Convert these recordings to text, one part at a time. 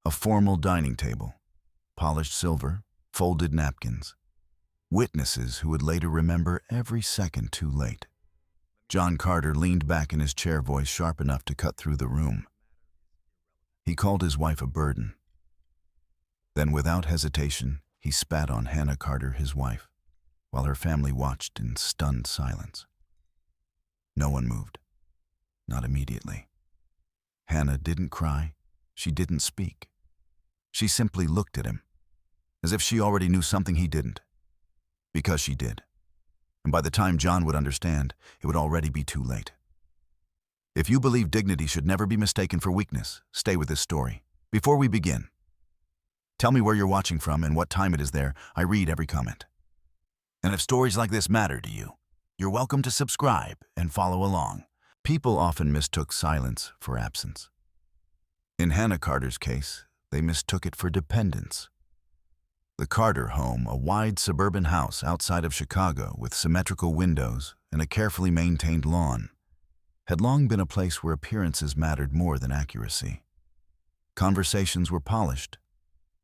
A formal dining table, polished silver, folded napkins, witnesses who would later remember every second too late. John Carter leaned back in his chair, voice sharp enough to cut through the room. He called his wife a burden. Then, without hesitation, he spat on Hannah Carter, his wife, while her family watched in stunned silence. No one moved. Not immediately. Hannah didn't cry. She didn't speak. She simply looked at him, as if she already knew something he didn't. Because she did. And by the time John would understand, it would already be too late. If you believe dignity should never be mistaken for weakness, stay with this story. Before we begin, tell me where you're watching from and what time it is there. I read every comment. And if stories like this matter to you, you're welcome to subscribe and follow along. People often mistook silence for absence. In Hannah Carter's case, they mistook it for dependence. The Carter home, a wide suburban house outside of Chicago with symmetrical windows and a carefully maintained lawn, had long been a place where appearances mattered more than accuracy. Conversations were polished,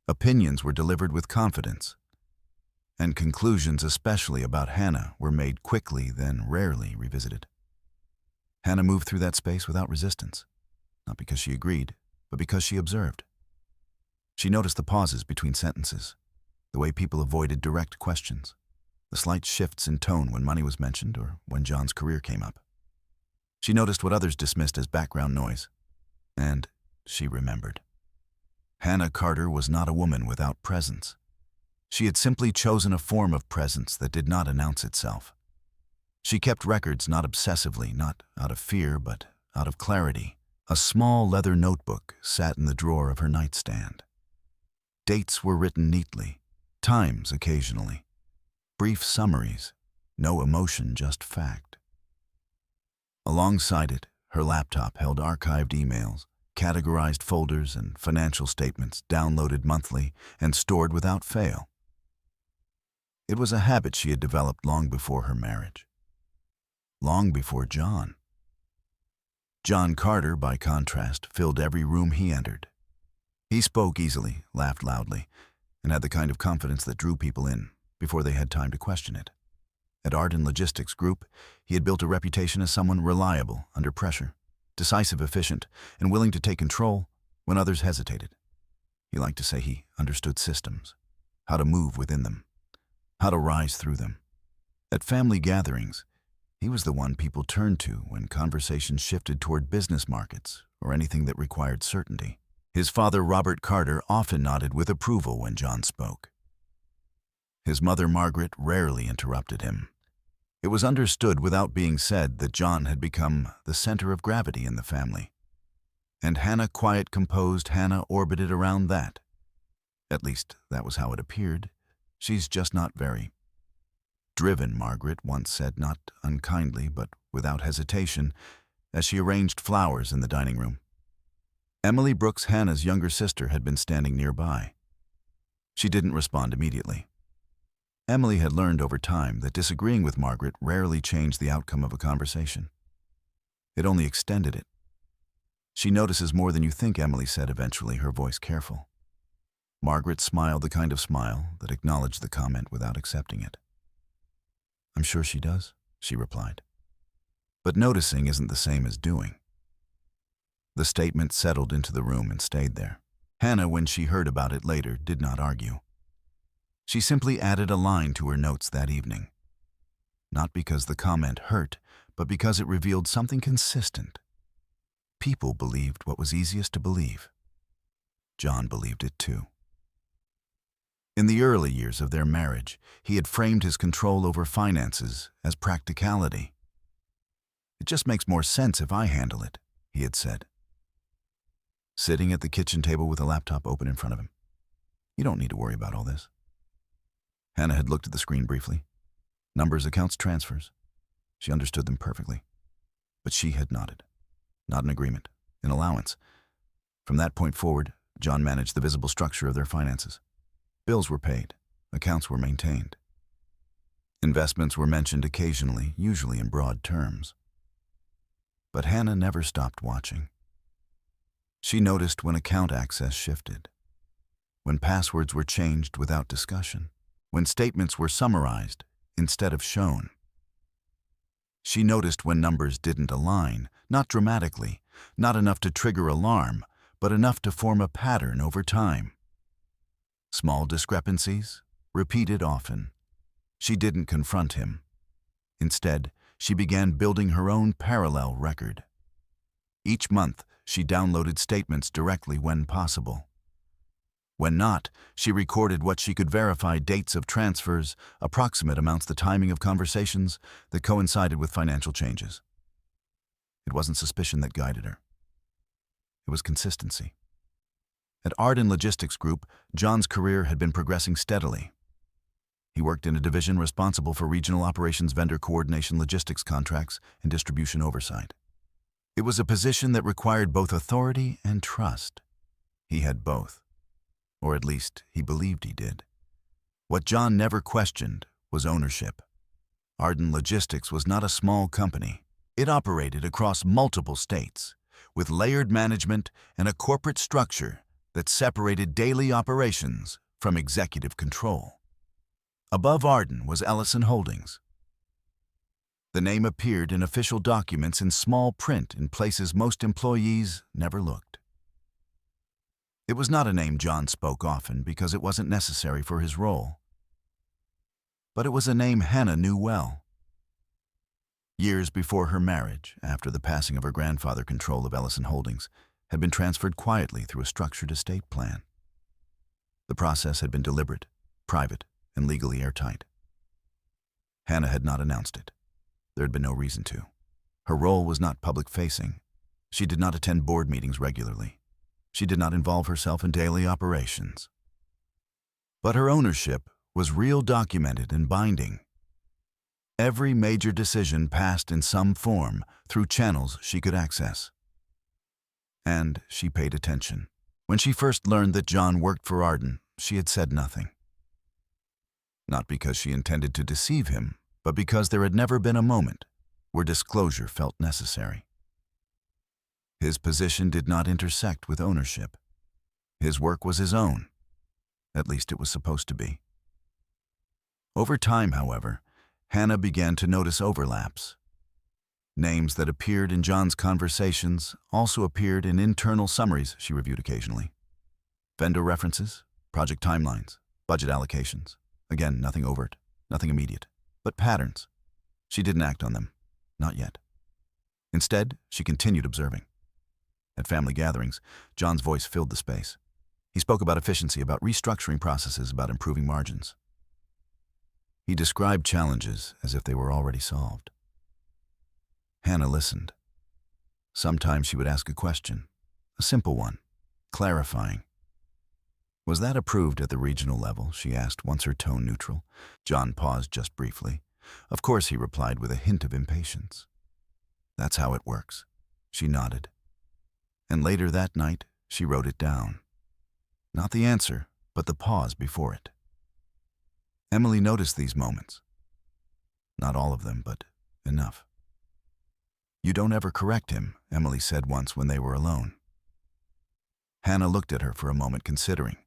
opinions were delivered with confidence, and conclusions, especially about Hannah, were made quickly, then rarely revisited. Hannah moved through that space without resistance, not because she agreed, but because she observed. She noticed the pauses between sentences, the way people avoided direct questions, the slight shifts in tone when money was mentioned or when John's career came up. She noticed what others dismissed as background noise, and she remembered. Hannah Carter was not a woman without presence. She had simply chosen a form of presence that did not announce itself. She kept records not obsessively, not out of fear, but out of clarity. A small leather notebook sat in the drawer of her nightstand. Dates were written neatly, times occasionally, brief summaries, no emotion, just fact. Alongside it, her laptop held archived emails, categorized folders, and financial statements downloaded monthly and stored without fail. It was a habit she had developed long before her marriage. Long before John. John Carter, by contrast, filled every room he entered. He spoke easily, laughed loudly, and had the kind of confidence that drew people in before they had time to question it. At Art and Logistics Group, he had built a reputation as someone reliable under pressure, decisive, efficient, and willing to take control when others hesitated. He liked to say he understood systems, how to move within them, how to rise through them. At family gatherings, he was the one people turned to when conversations shifted toward business markets or anything that required certainty. His father, Robert Carter, often nodded with approval when John spoke. His mother, Margaret, rarely interrupted him. It was understood without being said that John had become the center of gravity in the family. And Hannah, quiet, composed Hannah, orbited around that. At least, that was how it appeared. She's just not very driven, Margaret once said, not unkindly, but without hesitation, as she arranged flowers in the dining room. Emily Brooks, Hannah's younger sister, had been standing nearby. She didn't respond immediately. Emily had learned over time that disagreeing with Margaret rarely changed the outcome of a conversation. It only extended it. "She notices more than you think," Emily said eventually, her voice careful. Margaret smiled the kind of smile that acknowledged the comment without accepting it. "I'm sure she does," she replied. "But noticing isn't the same as doing." The statement settled into the room and stayed there. Hannah, when she heard about it later, did not argue. She simply added a line to her notes that evening. Not because the comment hurt, but because it revealed something consistent. People believed what was easiest to believe. John believed it too. In the early years of their marriage, he had framed his control over finances as practicality. "It just makes more sense if I handle it," he had said. Sitting at the kitchen table with a laptop open in front of him. "You don't need to worry about all this." Hannah had looked at the screen briefly. Numbers, accounts, transfers. She understood them perfectly. But she had nodded. Not an agreement, an allowance. From that point forward, John managed the visible structure of their finances. Bills were paid. Accounts were maintained. Investments were mentioned occasionally, usually in broad terms. But Hannah never stopped watching. She noticed when account access shifted, when passwords were changed without discussion, when statements were summarized instead of shown. She noticed when numbers didn't align, not dramatically, not enough to trigger alarm, but enough to form a pattern over time. Small discrepancies, repeated often. She didn't confront him. Instead, she began building her own parallel record. Each month, she downloaded statements directly when possible. When not, she recorded what she could verify: dates of transfers, approximate amounts, the timing of conversations that coincided with financial changes. It wasn't suspicion that guided her. It was consistency. At Undone Logistics Group, John's career had been progressing steadily. He worked in a division responsible for regional operations, vendor coordination, logistics contracts, and distribution oversight. It was a position that required both authority and trust. He had both. Or at least, he believed he did. What John never questioned was ownership. Undone Logistics was not a small company. It operated across multiple states, with layered management and a corporate structure that separated daily operations from executive control. Above Undone was Ellison Holdings. The name appeared in official documents in small print in places most employees never looked. It was not a name John spoke often because it wasn't necessary for his role. But it was a name Hannah knew well. Years before her marriage, after the passing of her grandfather, control of Ellison Holdings had been transferred quietly through a structured estate plan. The process had been deliberate, private, and legally airtight. Hannah had not announced it. There had been no reason to. Her role was not public-facing. She did not attend board meetings regularly. She did not involve herself in daily operations. But her ownership was real, documented, and binding. Every major decision passed in some form through channels she could access. And she paid attention. When she first learned that John worked for Undone, she had said nothing. Not because she intended to deceive him, but because there had never been a moment where disclosure felt necessary. His position did not intersect with ownership. His work was his own. At least it was supposed to be. Over time, however, Hannah began to notice overlaps. Names that appeared in John's conversations also appeared in internal summaries she reviewed occasionally. Vendor references, project timelines, budget allocations. Again, nothing overt, nothing immediate, but patterns. She didn't act on them. Not yet. Instead, she continued observing. At family gatherings, John's voice filled the space. He spoke about efficiency, about restructuring processes, about improving margins. He described challenges as if they were already solved. Hannah listened. Sometimes she would ask a question, a simple one, clarifying. "Was that approved at the regional level?" she asked, once her tone neutral. John paused just briefly. "Of course," he replied with a hint of impatience. "That's how it works." She nodded. And later that night, she wrote it down. Not the answer, but the pause before it. Emily noticed these moments. Not all of them, but enough. "You don't ever correct him," Emily said once when they were alone. Hannah looked at her for a moment, considering.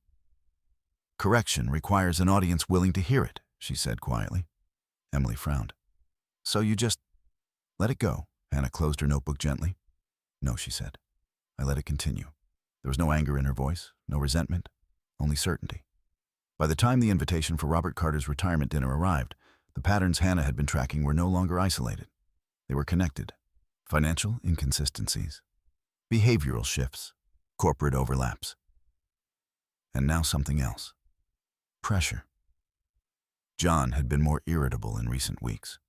"Correction requires an audience willing to hear it," she said quietly. Emily frowned. "So you just let it go?" Hannah closed her notebook gently. "No," she said. "I let it continue." There was no anger in her voice, no resentment, only certainty. By the time the invitation for Robert Carter's retirement dinner arrived, the patterns Hannah had been tracking were no longer isolated. They were connected. Financial inconsistencies, behavioral shifts, corporate overlaps. And now something else. Pressure. John had been more irritable in recent weeks.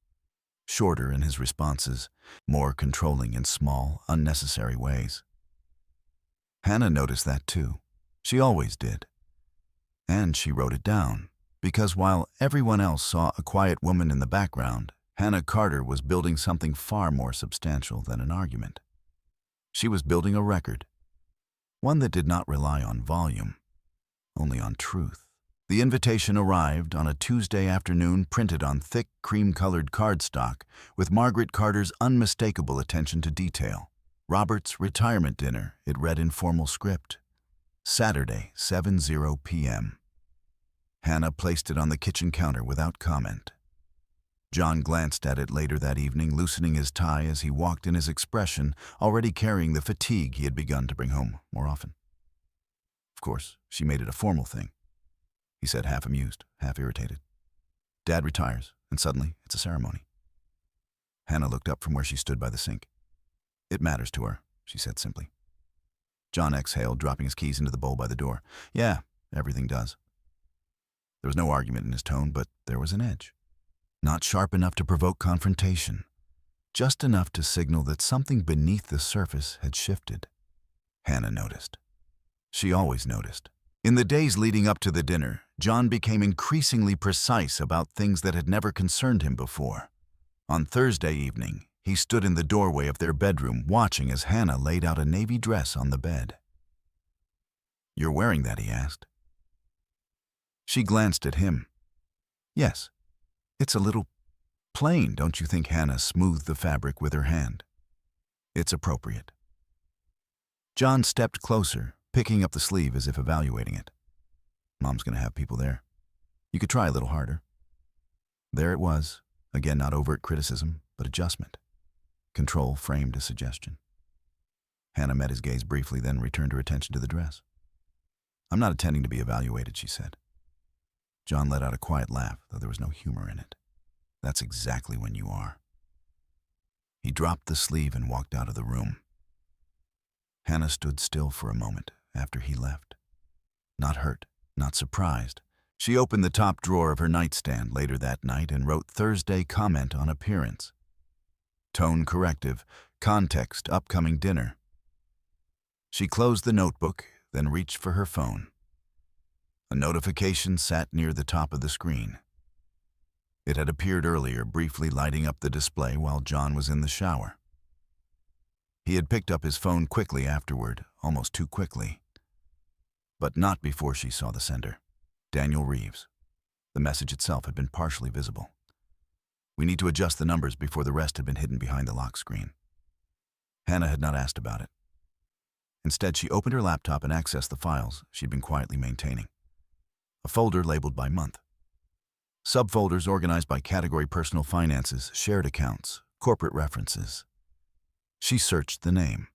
Shorter in his responses, more controlling in small, unnecessary ways. Hannah noticed that too. She always did. And she wrote it down, because while everyone else saw a quiet woman in the background, Hannah Carter was building something far more substantial than an argument. She was building a record, one that did not rely on volume, only on truth. The invitation arrived on a Tuesday afternoon, printed on thick, cream-colored cardstock, with Margaret Carter's unmistakable attention to detail. Robert's retirement dinner, it read in formal script. Saturday, 7:00 p.m. Hannah placed it on the kitchen counter without comment. John glanced at it later that evening, loosening his tie as he walked in, his expression already carrying the fatigue he had begun to bring home more often. Of course, she made it a formal thing, he said, half amused, half irritated. Dad retires, and suddenly it's a ceremony. Hannah looked up from where she stood by the sink. It matters to her, she said simply. John exhaled, dropping his keys into the bowl by the door. Yeah, everything does. There was no argument in his tone, but there was an edge. Not sharp enough to provoke confrontation, just enough to signal that something beneath the surface had shifted. Hannah noticed. She always noticed. In the days leading up to the dinner, John became increasingly precise about things that had never concerned him before. On Thursday evening, he stood in the doorway of their bedroom, watching as Hannah laid out a navy dress on the bed. "You're wearing that?" he asked. She glanced at him. "Yes. It's a little plain, don't you think?" Hannah smoothed the fabric with her hand. "It's appropriate." John stepped closer, picking up the sleeve as if evaluating it. "Mom's going to have people there. You could try a little harder." There it was, again not overt criticism, but adjustment. Control framed a suggestion. Hannah met his gaze briefly, then returned her attention to the dress. "I'm not intending to be evaluated," she said. John let out a quiet laugh, though there was no humor in it. "That's exactly when you are." He dropped the sleeve and walked out of the room. Hannah stood still for a moment after he left. Not hurt, not surprised. She opened the top drawer of her nightstand later that night and wrote Thursday comment on appearance. Tone corrective, context upcoming dinner. She closed the notebook, then reached for her phone. A notification sat near the top of the screen. It had appeared earlier, briefly lighting up the display while John was in the shower. He had picked up his phone quickly afterward, almost too quickly. But not before she saw the sender. Daniel Reeves. The message itself had been partially visible. "We need to adjust the numbers," before the rest had been hidden behind the lock screen. Hannah had not asked about it. Instead, she opened her laptop and accessed the files she'd been quietly maintaining. A folder labeled by month. Subfolders organized by category: personal finances, shared accounts, corporate references. She searched the name.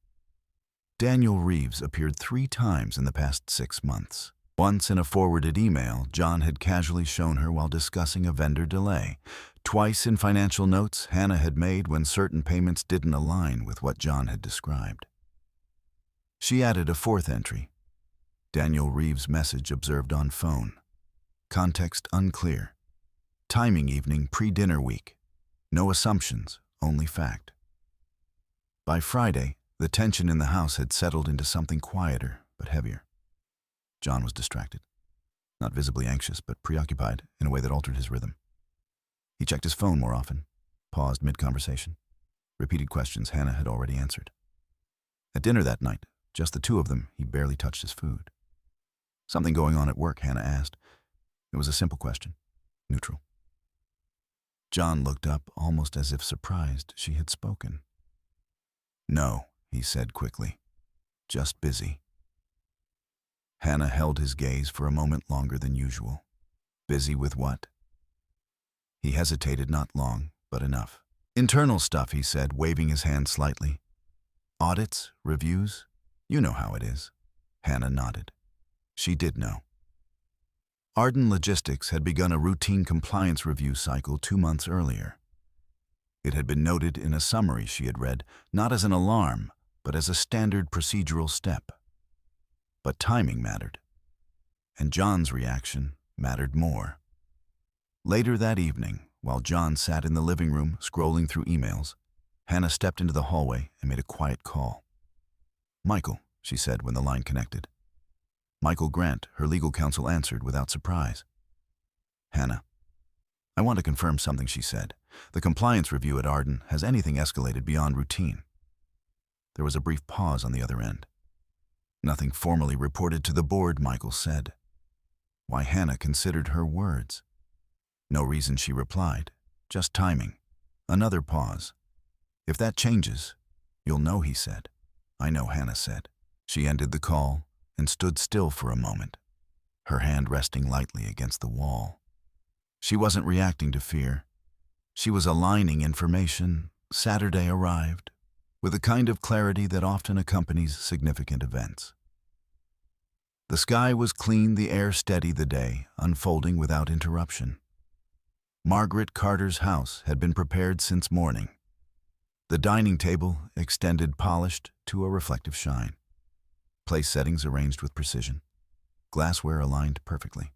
Daniel Reeves appeared 3 times in the past 6 months. Once in a forwarded email John had casually shown her while discussing a vendor delay. Twice in financial notes Hannah had made when certain payments didn't align with what John had described. She added a 4th entry. Daniel Reeves' message observed on phone. Context unclear. Timing: evening, pre-dinner week. No assumptions, only fact. By Friday, the tension in the house had settled into something quieter but heavier. John was distracted. Not visibly anxious, but preoccupied in a way that altered his rhythm. He checked his phone more often, paused mid-conversation, repeated questions Hannah had already answered. At dinner that night, just the 2 of them, he barely touched his food. "Something going on at work?" Hannah asked. It was a simple question, neutral. John looked up, almost as if surprised she had spoken. "No," he said quickly. "Just busy." Hannah held his gaze for a moment longer than usual. Busy with what? He hesitated, not long, but enough. "Internal stuff," he said, waving his hand slightly. "Audits, reviews, you know how it is." Hannah nodded. She did know. Arden Logistics had begun a routine compliance review cycle 2 months earlier. It had been noted in a summary she had read, not as an alarm, but as a standard procedural step. But timing mattered. And John's reaction mattered more. Later that evening, while John sat in the living room scrolling through emails, Hannah stepped into the hallway and made a quiet call. "Michael," she said when the line connected. Michael Grant, her legal counsel, answered without surprise. "Hannah, I want to confirm something," she said. "The compliance review at Arden, has anything escalated beyond routine?" There was a brief pause on the other end. "Nothing formally reported to the board," Michael said. Why, Hannah considered her words. "No reason," she replied. "Just timing." Another pause. "If that changes, you'll know," he said. "I know," Hannah said. She ended the call and stood still for a moment, her hand resting lightly against the wall. She wasn't reacting to fear. She was aligning information. Saturday arrived, with a kind of clarity that often accompanies significant events. The sky was clean, the air steady, the day unfolding without interruption. Margaret Carter's house had been prepared since morning. The dining table extended polished to a reflective shine. Place settings arranged with precision. Glassware aligned perfectly.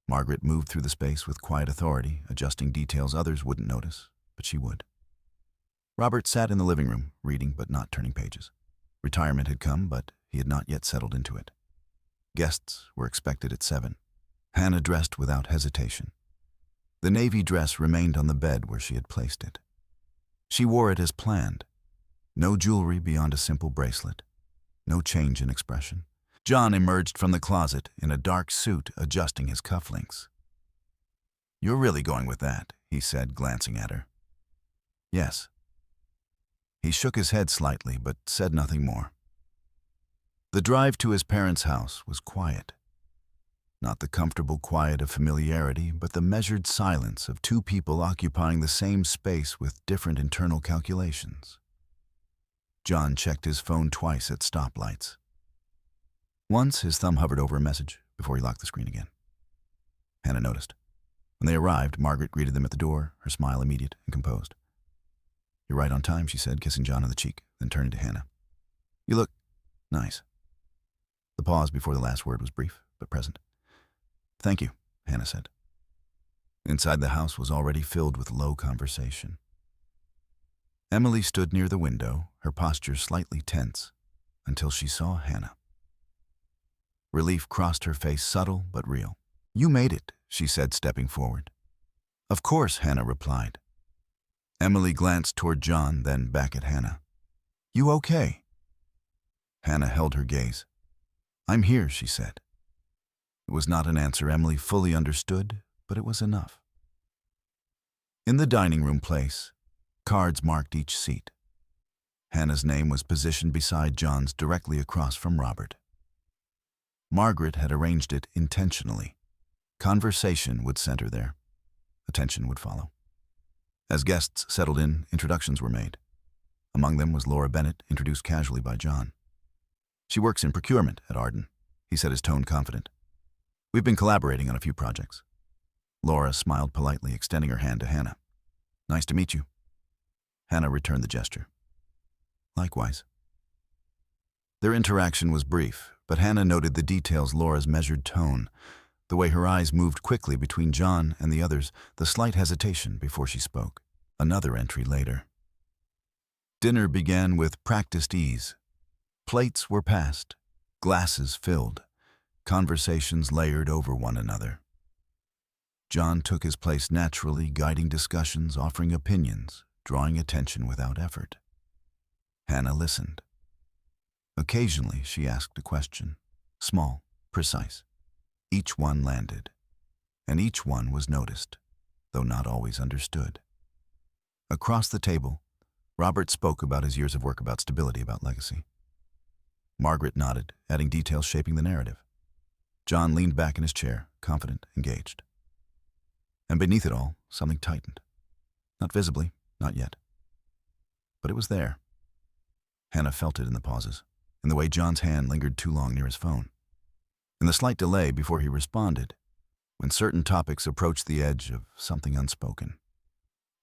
Margaret moved through the space with quiet authority, adjusting details others wouldn't notice, but she would. Robert sat in the living room, reading but not turning pages. Retirement had come, but he had not yet settled into it. Guests were expected at 7. Hannah dressed without hesitation. The navy dress remained on the bed where she had placed it. She wore it as planned. No jewelry beyond a simple bracelet. No change in expression. John emerged from the closet in a dark suit, adjusting his cufflinks. "You're really going with that," he said, glancing at her. "Yes." He shook his head slightly, but said nothing more. The drive to his parents' house was quiet. Not the comfortable quiet of familiarity, but the measured silence of two people occupying the same space with different internal calculations. John checked his phone twice at stoplights. Once, his thumb hovered over a message before he locked the screen again. Hannah noticed. When they arrived, Margaret greeted them at the door, her smile immediate and composed. "You're right on time," she said, kissing John on the cheek, then turning to Hannah. "You look nice." The pause before the last word was brief, but present. "Thank you," Hannah said. Inside the house was already filled with low conversation. Emily stood near the window, her posture slightly tense, until she saw Hannah. Relief crossed her face, subtle but real. "You made it," she said, stepping forward. "Of course," Hannah replied. Emily glanced toward John, then back at Hannah. "You okay?" Hannah held her gaze. "I'm here," she said. It was not an answer Emily fully understood, but it was enough. In the dining room place, cards marked each seat. Hannah's name was positioned beside John's, directly across from Robert. Margaret had arranged it intentionally. Conversation would center there. Attention would follow. As guests settled in, introductions were made. Among them was Laura Bennett, introduced casually by John. "She works in procurement at Arden," he said, his tone confident. "We've been collaborating on a few projects." Laura smiled politely, extending her hand to Hannah. "Nice to meet you." Hannah returned the gesture. "Likewise." Their interaction was brief, but Hannah noted the details: Laura's measured tone, the way her eyes moved quickly between John and the others, the slight hesitation before she spoke. Another entry later. Dinner began with practiced ease. Plates were passed, glasses filled, conversations layered over one another. John took his place naturally, guiding discussions, offering opinions, drawing attention without effort. Hannah listened. Occasionally, she asked a question, small, precise. Each one landed, and each one was noticed, though not always understood. Across the table, Robert spoke about his years of work, about stability, about legacy. Margaret nodded, adding details shaping the narrative. John leaned back in his chair, confident, engaged. And beneath it all, something tightened. Not visibly, not yet. But it was there. Hannah felt it in the pauses, in the way John's hand lingered too long near his phone, in the slight delay before he responded, when certain topics approached the edge of something unspoken.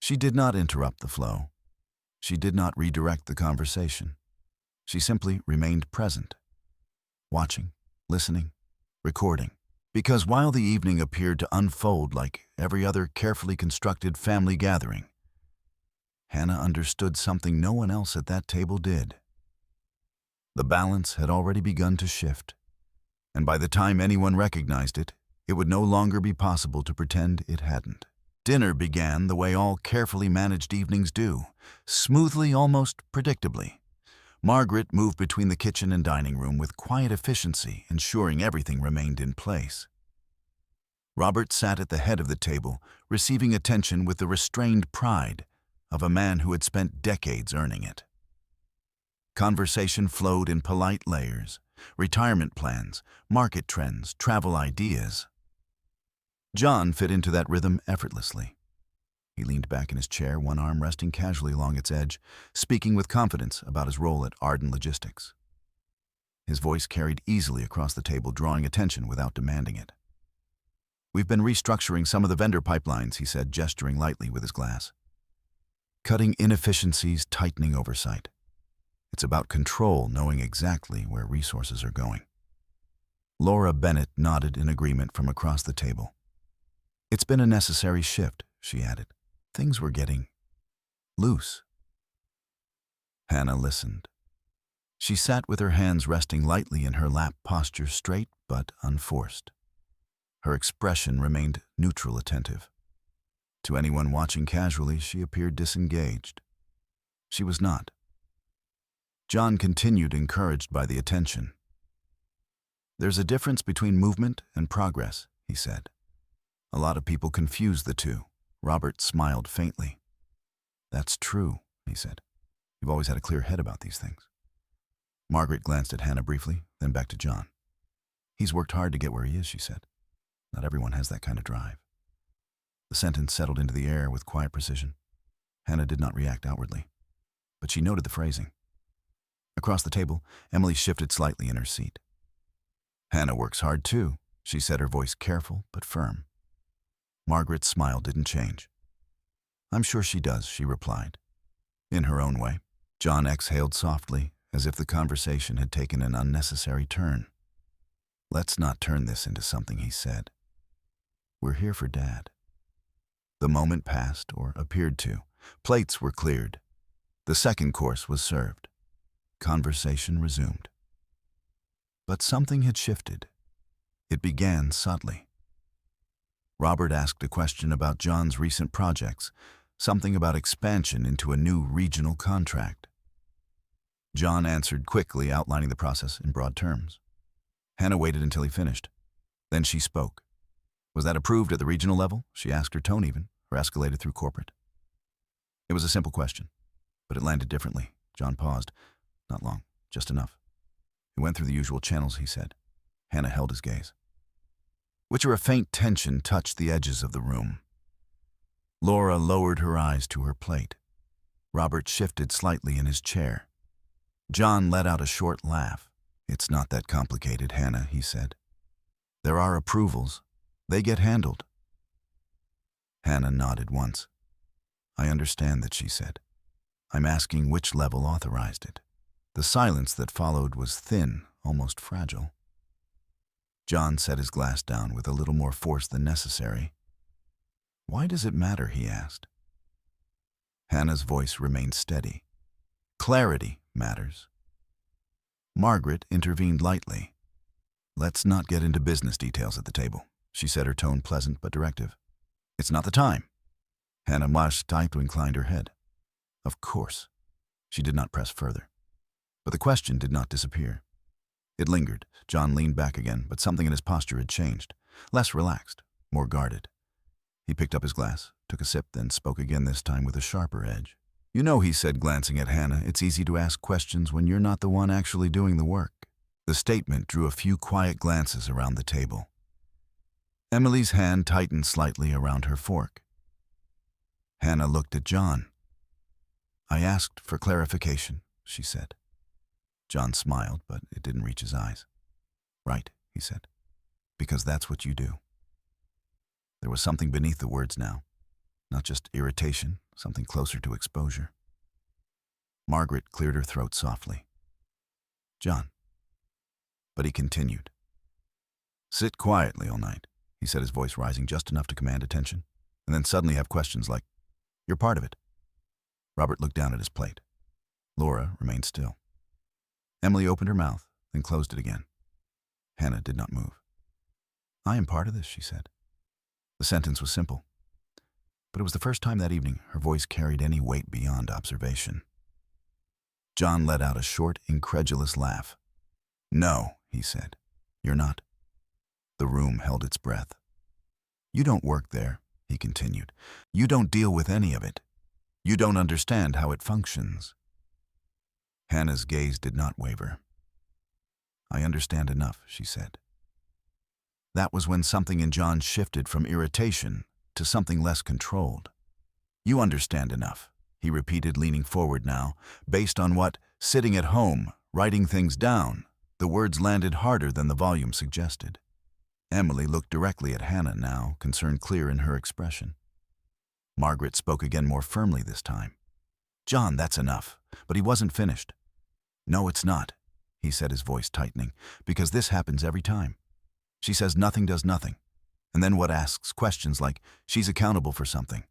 She did not interrupt the flow. She did not redirect the conversation. She simply remained present, watching, listening, recording. Because while the evening appeared to unfold like every other carefully constructed family gathering, Hannah understood something no one else at that table did. The balance had already begun to shift, and by the time anyone recognized it, it would no longer be possible to pretend it hadn't. Dinner began the way all carefully managed evenings do, smoothly, almost predictably. Margaret moved between the kitchen and dining room with quiet efficiency, ensuring everything remained in place. Robert sat at the head of the table, receiving attention with the restrained pride of a man who had spent decades earning it. Conversation flowed in polite layers: retirement plans, market trends, travel ideas. John fit into that rhythm effortlessly. He leaned back in his chair, one arm resting casually along its edge, speaking with confidence about his role at Arden Logistics. His voice carried easily across the table, drawing attention without demanding it. "We've been restructuring some of the vendor pipelines," he said, gesturing lightly with his glass. "Cutting inefficiencies, tightening oversight. It's about control, knowing exactly where resources are going." Laura Bennett nodded in agreement from across the table. "It's been a necessary shift," she added. "Things were getting loose." Hannah listened. She sat with her hands resting lightly in her lap, posture straight but unforced. Her expression remained neutral, attentive. To anyone watching casually, she appeared disengaged. She was not. John continued, encouraged by the attention. "There's a difference between movement and progress," he said. "A lot of people confuse the two." Robert smiled faintly. "That's true," he said. "You've always had a clear head about these things." Margaret glanced at Hannah briefly, then back to John. "He's worked hard to get where he is," she said. "Not everyone has that kind of drive." The sentence settled into the air with quiet precision. Hannah did not react outwardly, but she noted the phrasing. Across the table, Emily shifted slightly in her seat. "Hannah works hard too," she said, her voice careful but firm. Margaret's smile didn't change. "I'm sure she does," she replied, in her own way. John exhaled softly, as if the conversation had taken an unnecessary turn. "Let's not turn this into something," he said. "We're here for Dad." The moment passed, or appeared to. Plates were cleared. The second course was served. Conversation resumed. But something had shifted. It began subtly. Robert asked a question about John's recent projects, something about expansion into a new regional contract. John answered quickly, outlining the process in broad terms. Hannah waited until he finished. Then she spoke. "Was that approved at the regional level?" she asked, her tone even, or escalated through corporate. It was a simple question, but it landed differently. John paused. Not long, just enough. It went through the usual channels, he said. Hannah held his gaze. A faint tension touched the edges of the room. Laura lowered her eyes to her plate. Robert shifted slightly in his chair. John let out a short laugh. "It's not that complicated, Hannah," he said. "There are approvals. They get handled." Hannah nodded once. "I understand that," she said. "I'm asking which level authorized it." The silence that followed was thin, almost fragile. John set his glass down with a little more force than necessary. "Why does it matter?" he asked. Hannah's voice remained steady. "Clarity matters." Margaret intervened lightly. "Let's not get into business details at the table," she said, her tone pleasant but directive. "It's not the time." Hannah Marsh-typed inclined her head. "Of course." She did not press further. But the question did not disappear. It lingered. John leaned back again, but something in his posture had changed. Less relaxed, more guarded. He picked up his glass, took a sip, then spoke again, this time with a sharper edge. "You know," he said, glancing at Hannah, "it's easy to ask questions when you're not the one actually doing the work." The statement drew a few quiet glances around the table. Emily's hand tightened slightly around her fork. Hannah looked at John. "I asked for clarification," she said. John smiled, but it didn't reach his eyes. "Right," he said, "because that's what you do." There was something beneath the words now. Not just irritation, something closer to exposure. Margaret cleared her throat softly. "John." But he continued. "Sit quietly all night," he said, his voice rising just enough to command attention, and then suddenly have questions like, "You're part of it." Robert looked down at his plate. Laura remained still. Emily opened her mouth, then closed it again. Hannah did not move. "I am part of this," she said. The sentence was simple, but it was the first time that evening her voice carried any weight beyond observation. John let out a short, incredulous laugh. "No," he said. "You're not." The room held its breath. "You don't work there," he continued. "You don't deal with any of it. You don't understand how it functions." Hannah's gaze did not waver. "I understand enough," she said. That was when something in John shifted from irritation to something less controlled. "You understand enough," he repeated, leaning forward now. Based on what, sitting at home, writing things down, the words landed harder than the volume suggested. Emily looked directly at Hannah now, concern clear in her expression. Margaret spoke again more firmly this time. "John, that's enough." But he wasn't finished. "No, it's not," he said, his voice tightening, "because this happens every time. She says nothing does nothing, and then what asks questions like she's accountable for something."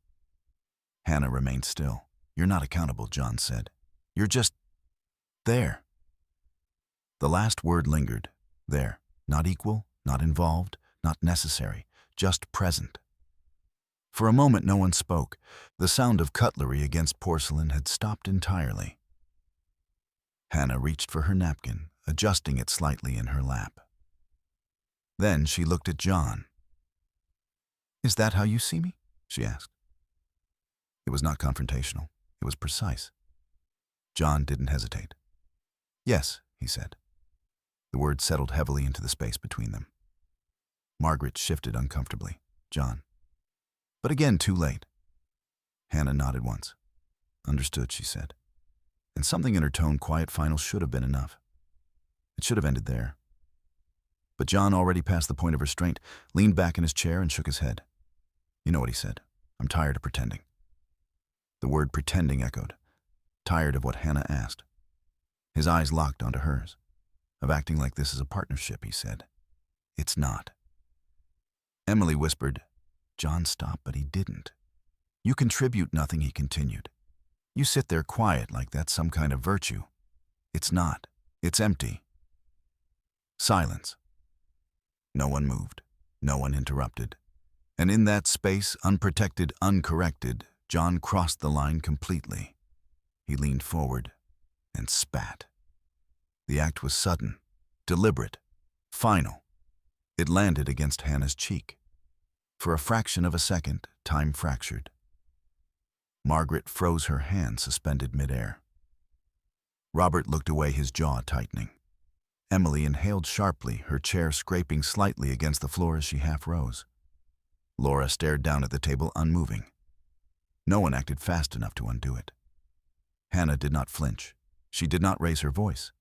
Hannah remained still. "You're not accountable," John said. "You're just there." The last word lingered. There. Not equal, not involved, not necessary, just present. For a moment no one spoke. The sound of cutlery against porcelain had stopped entirely. Hannah reached for her napkin, adjusting it slightly in her lap. Then she looked at John. "Is that how you see me?" she asked. It was not confrontational. It was precise. John didn't hesitate. "Yes," he said. The word settled heavily into the space between them. Margaret shifted uncomfortably. "John." But again, too late. Hannah nodded once. "Understood," she said. And something in her tone, quiet, final, should have been enough. It should have ended there. But John, already past the point of restraint, leaned back in his chair and shook his head. "You know what," he said. "I'm tired of pretending." The word pretending echoed. Tired of what Hannah asked. His eyes locked onto hers. "Of acting like this is a partnership," he said. "It's not." Emily whispered. John stopped, but he didn't. "You contribute nothing," he continued. "You sit there quiet like that's some kind of virtue. It's not. It's empty." Silence. No one moved. No one interrupted. And in that space, unprotected, uncorrected, John crossed the line completely. He leaned forward and spat. The act was sudden, deliberate, final. It landed against Hannah's cheek. For a fraction of a second, time fractured. Margaret froze, her hand suspended midair. Robert looked away, his jaw tightening. Emily inhaled sharply, her chair scraping slightly against the floor as she half rose. Laura stared down at the table, unmoving. No one acted fast enough to undo it. Hannah did not flinch. She did not raise her voice.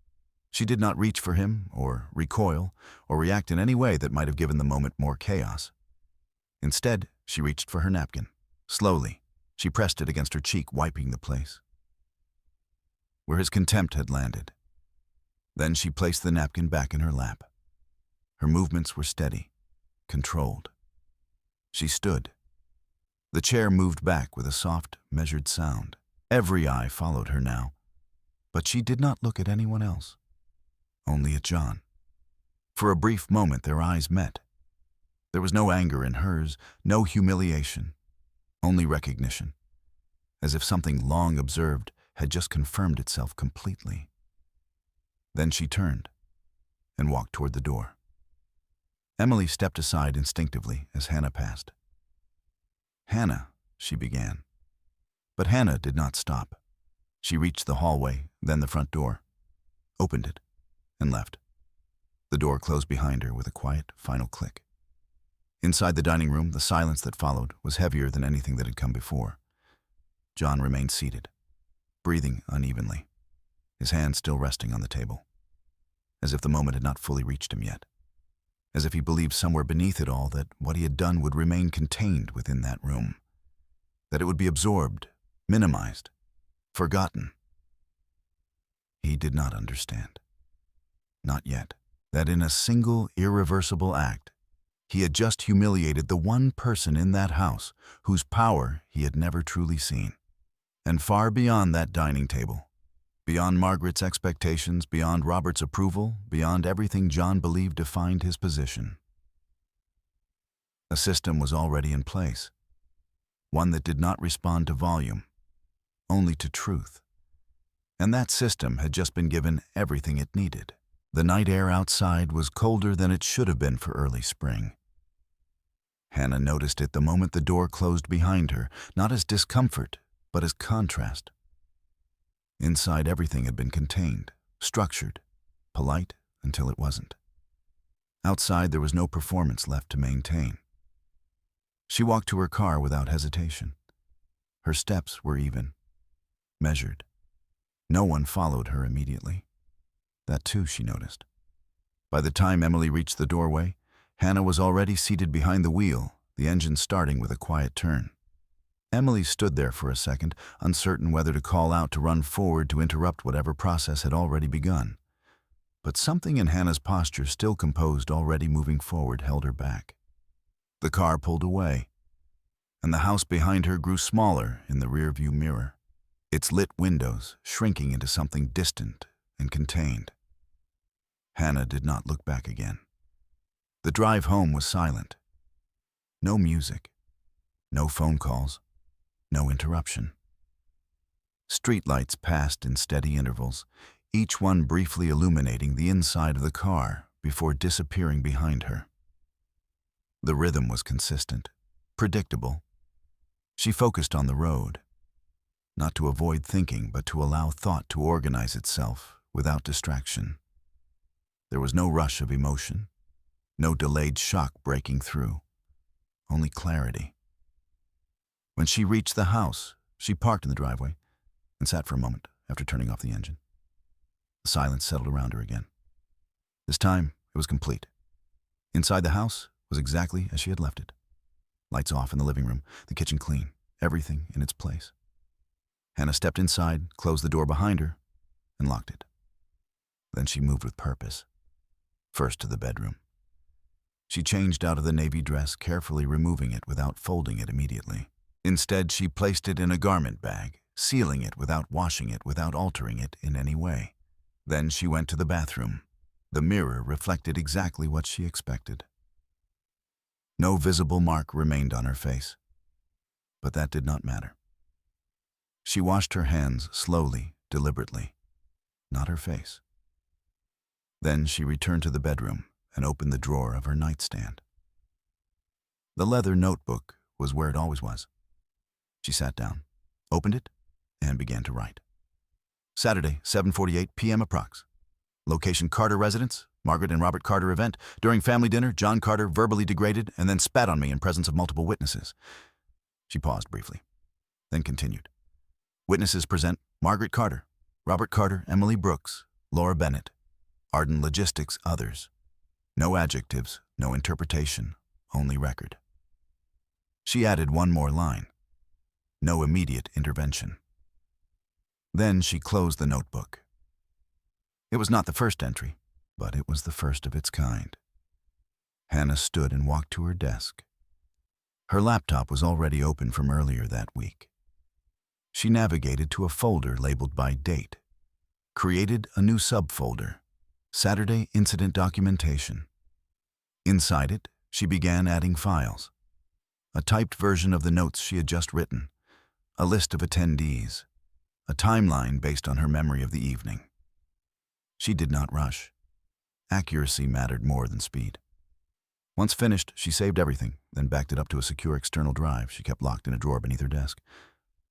She did not reach for him, or recoil, or react in any way that might have given the moment more chaos. Instead, she reached for her napkin. Slowly, she pressed it against her cheek, wiping the place where his contempt had landed. Then she placed the napkin back in her lap. Her movements were steady, controlled. She stood. The chair moved back with a soft, measured sound. Every eye followed her now, but she did not look at anyone else, only at John. For a brief moment their eyes met. There was no anger in hers, no humiliation, only recognition, as if something long observed had just confirmed itself completely. Then she turned and walked toward the door. Emily stepped aside instinctively as Hannah passed. "Hannah," she began. But Hannah did not stop. She reached the hallway, then the front door, opened it, and left. The door closed behind her with a quiet, final click. Inside the dining room, the silence that followed was heavier than anything that had come before. John remained seated, breathing unevenly, his hand still resting on the table, as if the moment had not fully reached him yet, as if he believed somewhere beneath it all that what he had done would remain contained within that room, that it would be absorbed, minimized, forgotten. He did not understand. Not yet. That in a single, irreversible act, he had just humiliated the one person in that house whose power he had never truly seen. And far beyond that dining table, beyond Margaret's expectations, beyond Robert's approval, beyond everything John believed defined his position, a system was already in place, one that did not respond to volume, only to truth. And that system had just been given everything it needed. The night air outside was colder than it should have been for early spring. Hannah noticed it the moment the door closed behind her, not as discomfort, but as contrast. Inside, everything had been contained, structured, polite until it wasn't. Outside, there was no performance left to maintain. She walked to her car without hesitation. Her steps were even, measured. No one followed her immediately. That too, she noticed. By the time Emily reached the doorway, Hannah was already seated behind the wheel, the engine starting with a quiet turn. Emily stood there for a second, uncertain whether to call out to run forward to interrupt whatever process had already begun. But something in Hannah's posture, still composed, already moving forward, held her back. The car pulled away, and the house behind her grew smaller in the rearview mirror, its lit windows shrinking into something distant and contained. Hannah did not look back again. The drive home was silent. No music, no phone calls, no interruption. Streetlights passed in steady intervals, each one briefly illuminating the inside of the car before disappearing behind her. The rhythm was consistent, predictable. She focused on the road, not to avoid thinking, but to allow thought to organize itself without distraction. There was no rush of emotion, no delayed shock breaking through, only clarity. When she reached the house, she parked in the driveway and sat for a moment after turning off the engine. The silence settled around her again. This time, it was complete. Inside the house was exactly as she had left it. Lights off in the living room, the kitchen clean, everything in its place. Hannah stepped inside, closed the door behind her, and locked it. Then she moved with purpose. First to the bedroom. She changed out of the navy dress, carefully removing it without folding it immediately. Instead, she placed it in a garment bag, sealing it without washing it, without altering it in any way. Then she went to the bathroom. The mirror reflected exactly what she expected. No visible mark remained on her face, but that did not matter. She washed her hands slowly, deliberately, not her face. Then she returned to the bedroom and opened the drawer of her nightstand. The leather notebook was where it always was. She sat down, opened it, and began to write. Saturday, 7:48 p.m. approx. Location: Carter residence. Margaret and Robert Carter event. During family dinner, John Carter verbally degraded and then spat on me in presence of multiple witnesses. She paused briefly, then continued. Witnesses present: Margaret Carter, Robert Carter, Emily Brooks, Laura Bennett. Arden Logistics, others. No adjectives, no interpretation, only record. She added one more line. No immediate intervention. Then she closed the notebook. It was not the first entry, but it was the first of its kind. Hannah stood and walked to her desk. Her laptop was already open from earlier that week. She navigated to a folder labeled by date, created a new subfolder, Saturday Incident Documentation. Inside it, she began adding files. A typed version of the notes she had just written, a list of attendees, a timeline based on her memory of the evening. She did not rush. Accuracy mattered more than speed. Once finished, she saved everything, then backed it up to a secure external drive she kept locked in a drawer beneath her desk.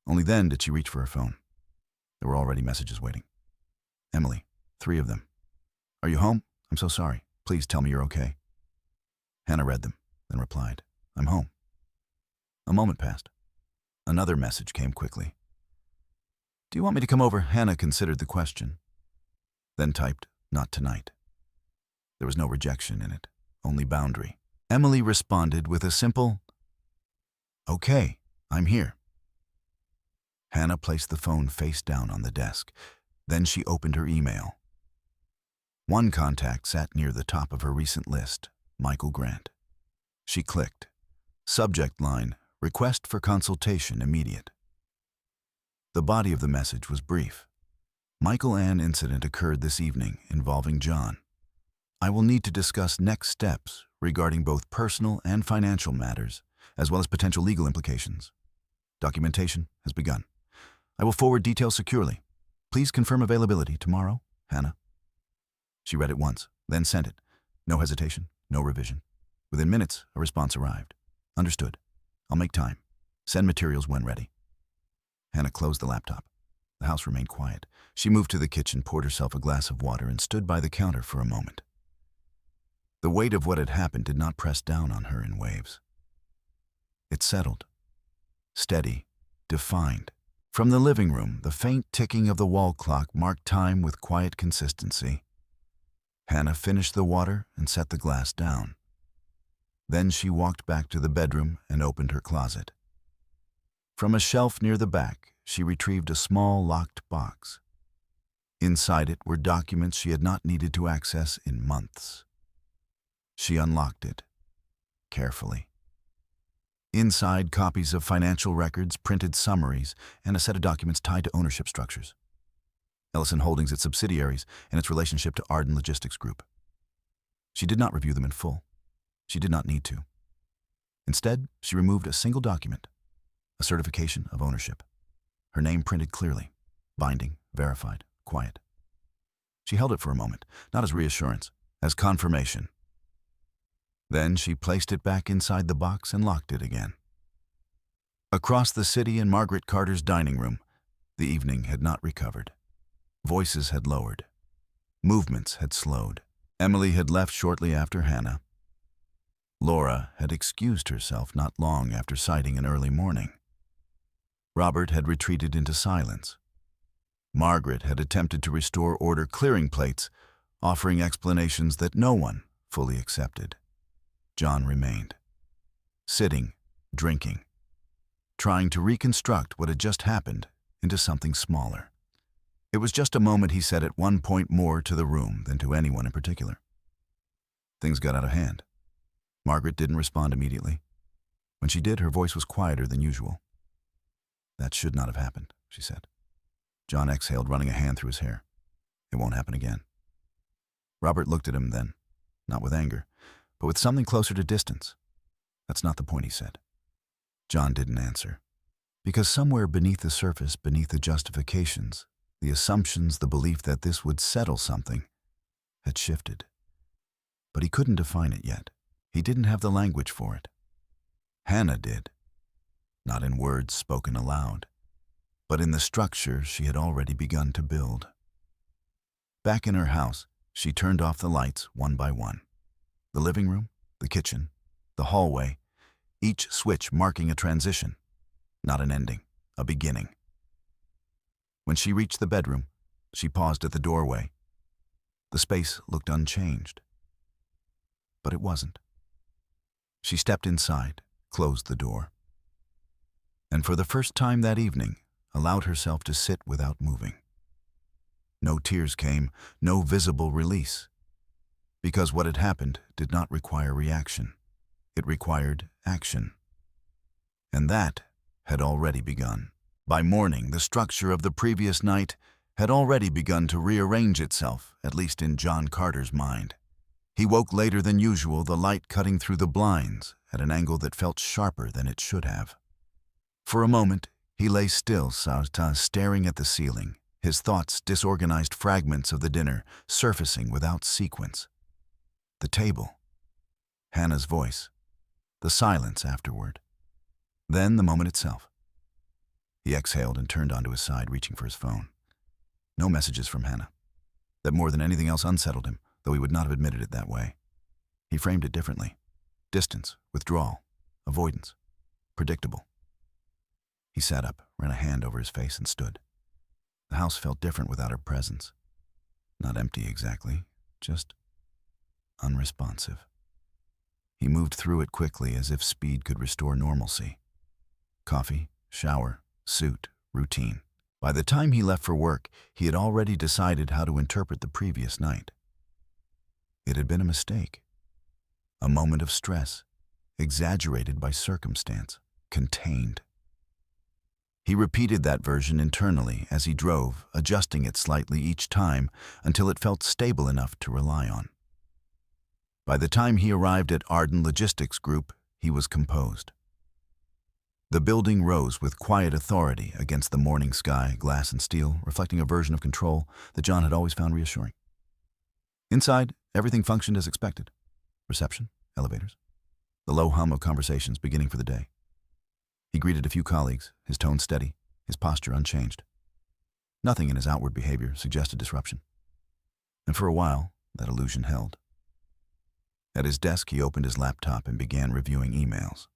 Only then did she reach for her phone. There were already messages waiting. Emily, 3 of them. Are you home? I'm so sorry. Please tell me you're okay. Hannah read them, then replied, I'm home. A moment passed. Another message came quickly. Do you want me to come over? Hannah considered the question, then typed, not tonight. There was no rejection in it, only boundary. Emily responded with a simple, okay, I'm here. Hannah placed the phone face down on the desk. Then she opened her email. One contact sat near the top of her recent list, Michael Grant. She clicked. Subject line, request for consultation immediate. The body of the message was brief. Michael Ann incident occurred this evening involving John. I will need to discuss next steps regarding both personal and financial matters, as well as potential legal implications. Documentation has begun. I will forward details securely. Please confirm availability tomorrow, Hannah. She read it once, then sent it. No hesitation, no revision. Within minutes, a response arrived. Understood. I'll make time. Send materials when ready. Hannah closed the laptop. The house remained quiet. She moved to the kitchen, poured herself a glass of water, and stood by the counter for a moment. The weight of what had happened did not press down on her in waves. It settled, steady, defined. From the living room, the faint ticking of the wall clock marked time with quiet consistency. Hannah finished the water and set the glass down. Then she walked back to the bedroom and opened her closet. From a shelf near the back, she retrieved a small locked box. Inside it were documents she had not needed to access in months. She unlocked it, carefully. Inside, copies of financial records, printed summaries, and a set of documents tied to ownership structures. Ellison Holdings, its subsidiaries, and its relationship to Undone Logistics Group. She did not review them in full. She did not need to. Instead, she removed a single document, a certification of ownership. Her name printed clearly, binding, verified, quiet. She held it for a moment, not as reassurance, as confirmation. Then she placed it back inside the box and locked it again. Across the city in Margaret Carter's dining room, the evening had not recovered. Voices had lowered. Movements had slowed. Emily had left shortly after Hannah. Laura had excused herself not long after sighting an early morning. Robert had retreated into silence. Margaret had attempted to restore order, clearing plates, offering explanations that no one fully accepted. John remained, sitting, drinking, trying to reconstruct what had just happened into something smaller. It was just a moment, he said at one point, more to the room than to anyone in particular. Things got out of hand. Margaret didn't respond immediately. When she did, her voice was quieter than usual. "That should not have happened," she said. John exhaled, running a hand through his hair. "It won't happen again." Robert looked at him then, not with anger, but with something closer to distance. "That's not the point," he said. John didn't answer, because somewhere beneath the surface, beneath the justifications, the assumptions, the belief that this would settle something, had shifted. But he couldn't define it yet. He didn't have the language for it. Hannah did, not in words spoken aloud, but in the structure she had already begun to build. Back in her house, she turned off the lights one by one. The living room, the kitchen, the hallway, each switch marking a transition, not an ending, a beginning. When she reached the bedroom, she paused at the doorway. The space looked unchanged. But it wasn't. She stepped inside, closed the door, and for the first time that evening, allowed herself to sit without moving. No tears came, no visible release, because what had happened did not require reaction. It required action. And that had already begun. By morning, the structure of the previous night had already begun to rearrange itself, at least in John Carter's mind. He woke later than usual, the light cutting through the blinds at an angle that felt sharper than it should have. For a moment, he lay still, staring at the ceiling, his thoughts disorganized fragments of the dinner surfacing without sequence. The table, Hannah's voice, the silence afterward, then the moment itself. He exhaled and turned onto his side, reaching for his phone. No messages from Hannah. That more than anything else unsettled him, though he would not have admitted it that way. He framed it differently. Distance, withdrawal, avoidance, predictable. He sat up, ran a hand over his face, and stood. The house felt different without her presence. Not empty exactly, just unresponsive. He moved through it quickly, as if speed could restore normalcy. Coffee, shower, suit, routine. By the time he left for work, he had already decided how to interpret the previous night. It had been a mistake. A moment of stress, exaggerated by circumstance, contained. He repeated that version internally as he drove, adjusting it slightly each time until it felt stable enough to rely on. By the time he arrived at Undone Logistics Group, he was composed. The building rose with quiet authority against the morning sky, glass and steel, reflecting a version of control that John had always found reassuring. Inside, everything functioned as expected. Reception, elevators, the low hum of conversations beginning for the day. He greeted a few colleagues, his tone steady, his posture unchanged. Nothing in his outward behavior suggested disruption. And for a while, that illusion held. At his desk, he opened his laptop and began reviewing emails.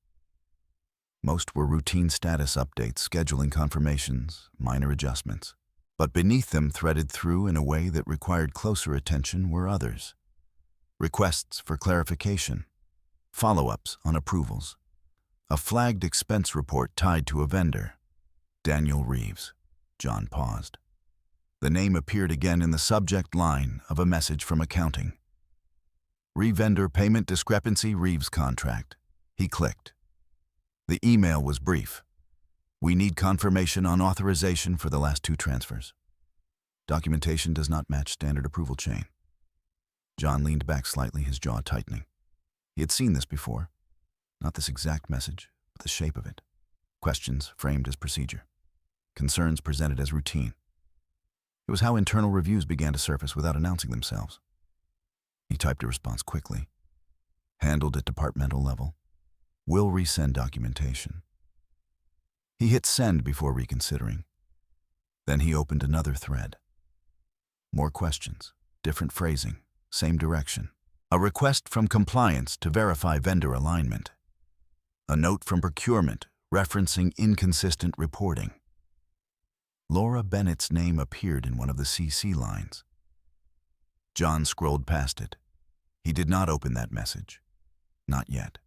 Most were routine status updates, scheduling confirmations, minor adjustments. But beneath them, threaded through in a way that required closer attention, were others. Requests for clarification, follow-ups on approvals, a flagged expense report tied to a vendor. Daniel Reeves. John paused. The name appeared again in the subject line of a message from accounting. Re-vendor payment discrepancy, Reeves contract. He clicked. The email was brief. We need confirmation on authorization for the last 2 transfers. Documentation does not match standard approval chain. John leaned back slightly, his jaw tightening. He had seen this before. Not this exact message, but the shape of it. Questions framed as procedure. Concerns presented as routine. It was how internal reviews began to surface without announcing themselves. He typed a response quickly. Handled at departmental level. Will resend documentation. He hit send before reconsidering. Then he opened another thread. More questions, different phrasing, same direction. A request from compliance to verify vendor alignment. A note from procurement referencing inconsistent reporting. Laura Bennett's name appeared in one of the CC lines. John scrolled past it. He did not open that message. Not yet.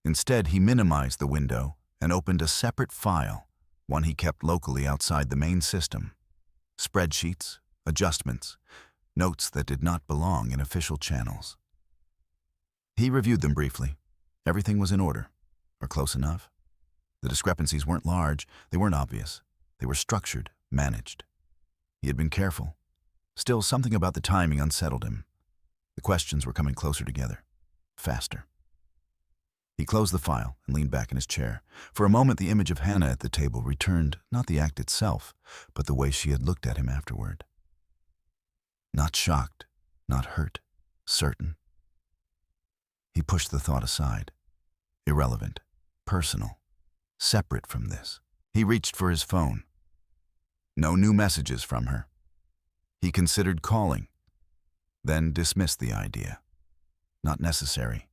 Instead, he minimized the window and opened a separate file, one he kept locally outside the main system. Spreadsheets, adjustments, notes that did not belong in official channels. He reviewed them briefly. Everything was in order, or close enough. The discrepancies weren't large, they weren't obvious. They were structured, managed. He had been careful. Still, something about the timing unsettled him. The questions were coming closer together, faster. He closed the file and leaned back in his chair. For a moment, the image of Hannah at the table returned, not the act itself, but the way she had looked at him afterward. Not shocked, not hurt, certain. He pushed the thought aside. Irrelevant, personal, separate from this. He reached for his phone. No new messages from her. He considered calling, then dismissed the idea. Not necessary.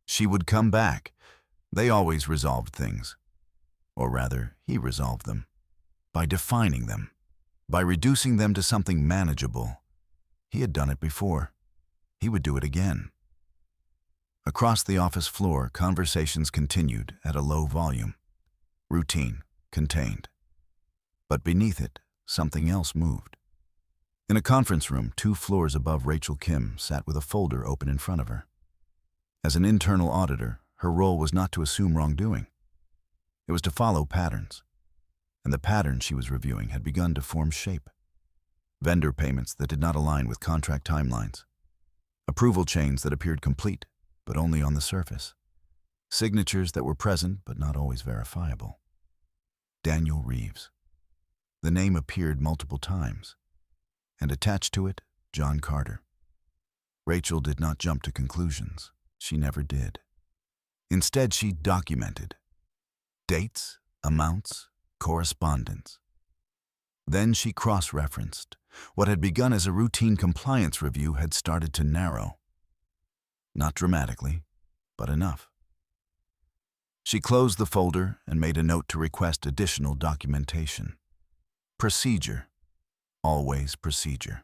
She would come back. They always resolved things. Or rather, he resolved them. By defining them. By reducing them to something manageable. He had done it before. He would do it again. Across the office floor, conversations continued at a low volume. Routine, contained. But beneath it, something else moved. In a conference room 2 floors above Rachel Kim sat with a folder open in front of her. As an internal auditor, her role was not to assume wrongdoing. It was to follow patterns. And the pattern she was reviewing had begun to form shape. Vendor payments that did not align with contract timelines. Approval chains that appeared complete, but only on the surface. Signatures that were present, but not always verifiable. Daniel Reeves. The name appeared multiple times. And attached to it, John Carter. Rachel did not jump to conclusions. She never did. Instead, she documented. Dates, amounts, correspondence. Then she cross-referenced. What had begun as a routine compliance review had started to narrow. Not dramatically, but enough. She closed the folder and made a note to request additional documentation. Procedure. Always procedure.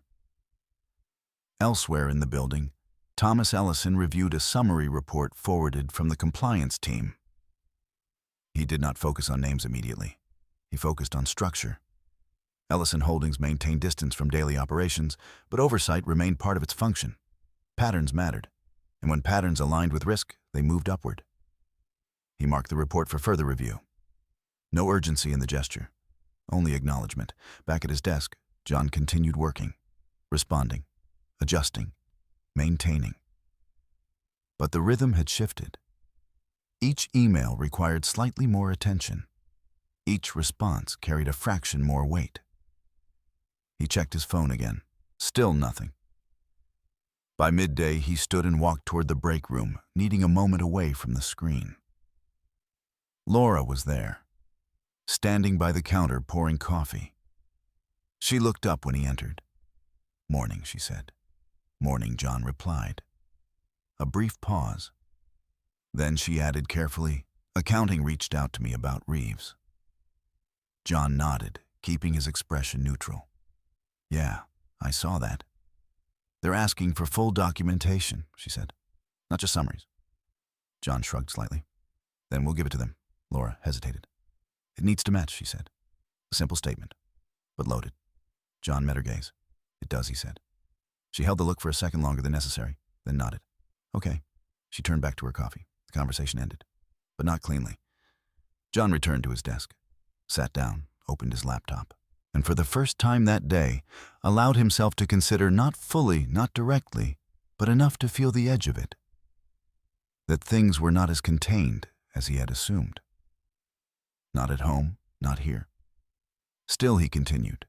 Elsewhere in the building, Thomas Ellison reviewed a summary report forwarded from the compliance team. He did not focus on names immediately. He focused on structure. Ellison Holdings maintained distance from daily operations, but oversight remained part of its function. Patterns mattered, and when patterns aligned with risk, they moved upward. He marked the report for further review. No urgency in the gesture, only acknowledgement. Back at his desk, John continued working, responding, adjusting, maintaining. But the rhythm had shifted. Each email required slightly more attention. Each response carried a fraction more weight. He checked his phone again. Still nothing. By midday, he stood and walked toward the break room, needing a moment away from the screen. Laura was there, standing by the counter pouring coffee. She looked up when he entered. "Morning," she said. "Morning," John replied. A brief pause. Then she added carefully, "Accounting reached out to me about Reeves." John nodded, keeping his expression neutral. "Yeah, I saw that. They're asking for full documentation," she said. "Not just summaries." John shrugged slightly. "Then we'll give it to them." Laura hesitated. "It needs to match," she said. A simple statement, but loaded. John met her gaze. "It does," he said. She held the look for a second longer than necessary, then nodded. "Okay." She turned back to her coffee. The conversation ended, but not cleanly. John returned to his desk, sat down, opened his laptop, and for the first time that day, allowed himself to consider not fully, not directly, but enough to feel the edge of it. That things were not as contained as he had assumed. Not at home, not here. Still, he continued,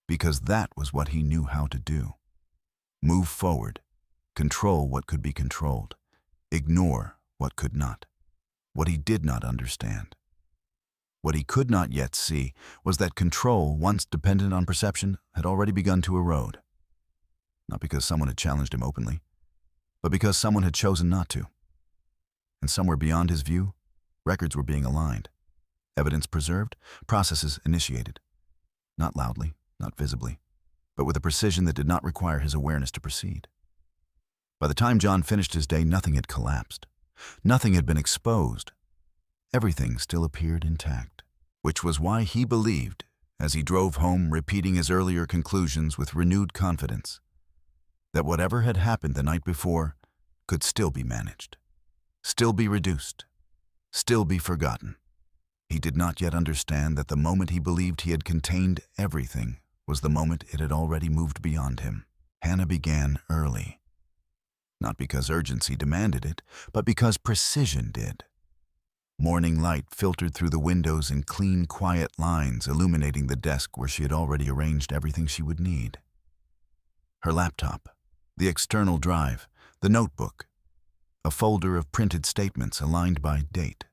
because that was what he knew how to do. Move forward, control what could be controlled, ignore what could not, what he did not understand. What he could not yet see was that control, once dependent on perception, had already begun to erode. Not because someone had challenged him openly, but because someone had chosen not to. And somewhere beyond his view, records were being aligned, evidence preserved, processes initiated. Not loudly, not visibly, but with a precision that did not require his awareness to proceed. By the time John finished his day, nothing had collapsed. Nothing had been exposed. Everything still appeared intact, which was why he believed, as he drove home repeating his earlier conclusions with renewed confidence, that whatever had happened the night before could still be managed, still be reduced, still be forgotten. He did not yet understand that the moment he believed he had contained everything was the moment it had already moved beyond him. Hannah began early. Not because urgency demanded it, but because precision did. Morning light filtered through the windows in clean, quiet lines, illuminating the desk where she had already arranged everything she would need. Her laptop, the external drive, the notebook, a folder of printed statements aligned by date.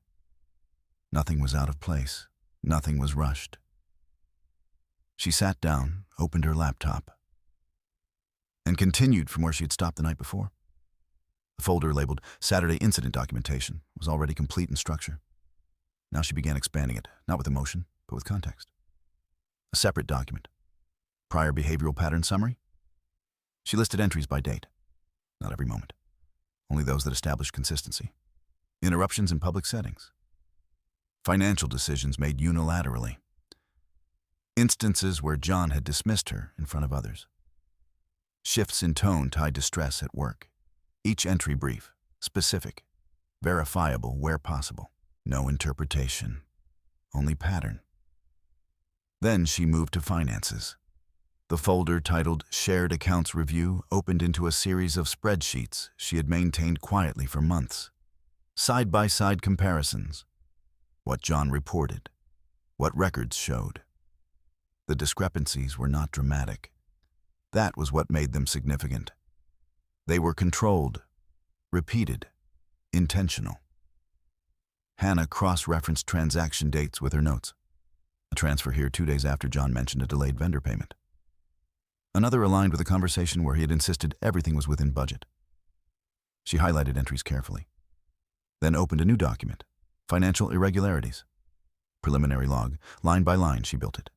Nothing was out of place. Nothing was rushed. She sat down, opened her laptop, and continued from where she had stopped the night before. The folder labeled Saturday Incident Documentation was already complete in structure. Now she began expanding it, not with emotion, but with context. A separate document. Prior behavioral pattern summary. She listed entries by date. Not every moment. Only those that established consistency. Interruptions in public settings. Financial decisions made unilaterally. Instances where John had dismissed her in front of others. Shifts in tone tied to stress at work. Each entry brief, specific, verifiable where possible. No interpretation, only pattern. Then she moved to finances. The folder titled Shared Accounts Review opened into a series of spreadsheets she had maintained quietly for months. Side-by-side comparisons. What John reported, what records showed. The discrepancies were not dramatic. That was what made them significant. They were controlled, repeated, intentional. Hannah cross-referenced transaction dates with her notes. A transfer here 2 days after John mentioned a delayed vendor payment. Another aligned with a conversation where he had insisted everything was within budget. She highlighted entries carefully, then opened a new document, Financial Irregularities. Preliminary log, line by line she built it.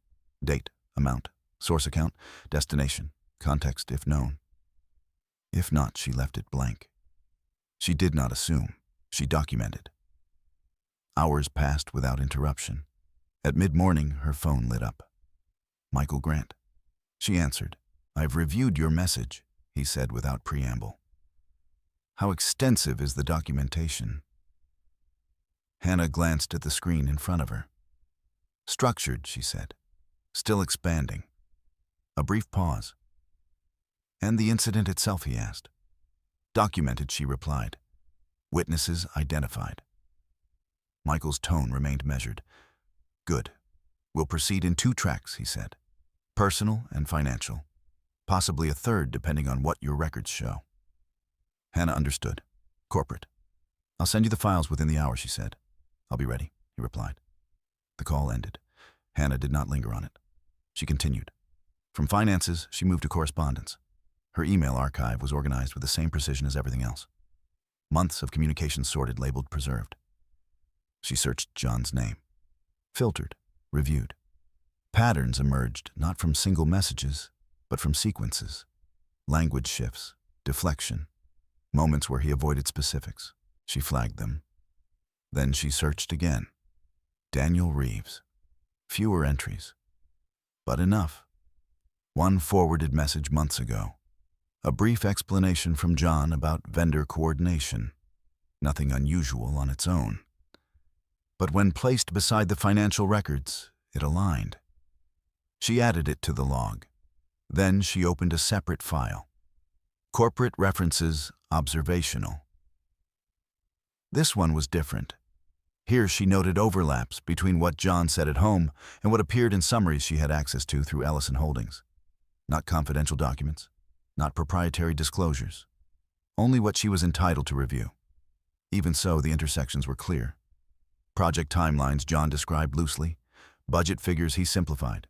Date, amount, source account, destination, context if known. If not, she left it blank. She did not assume, she documented. Hours passed without interruption. At mid-morning, her phone lit up. Michael Grant. She answered. "I've reviewed your message," he said without preamble. "How extensive is the documentation?" Hannah glanced at the screen in front of her. "Structured," she said. "Still expanding." A brief pause. "And the incident itself?" he asked. "Documented," she replied. "Witnesses identified." Michael's tone remained measured. "Good. We'll proceed in 2 tracks," he said. "Personal and financial. Possibly a third depending on what your records show." Hannah understood. "Corporate." "I'll send you the files within the hour," she said. "I'll be ready," he replied. The call ended. Hannah did not linger on it. She continued. From finances, she moved to correspondence. Her email archive was organized with the same precision as everything else. Months of communication sorted, labeled, preserved. She searched John's name. Filtered, reviewed. Patterns emerged not from single messages, but from sequences. Language shifts, deflection, moments where he avoided specifics. She flagged them. Then she searched again. Daniel Reeves. Fewer entries, but enough. One forwarded message months ago. A brief explanation from John about vendor coordination. Nothing unusual on its own. But when placed beside the financial records, it aligned. She added it to the log. Then she opened a separate file. Corporate references, observational. This one was different. Here she noted overlaps between what John said at home and what appeared in summaries she had access to through Ellison Holdings. Not confidential documents, not proprietary disclosures, only what she was entitled to review. Even so, the intersections were clear. Project timelines John described loosely, budget figures he simplified,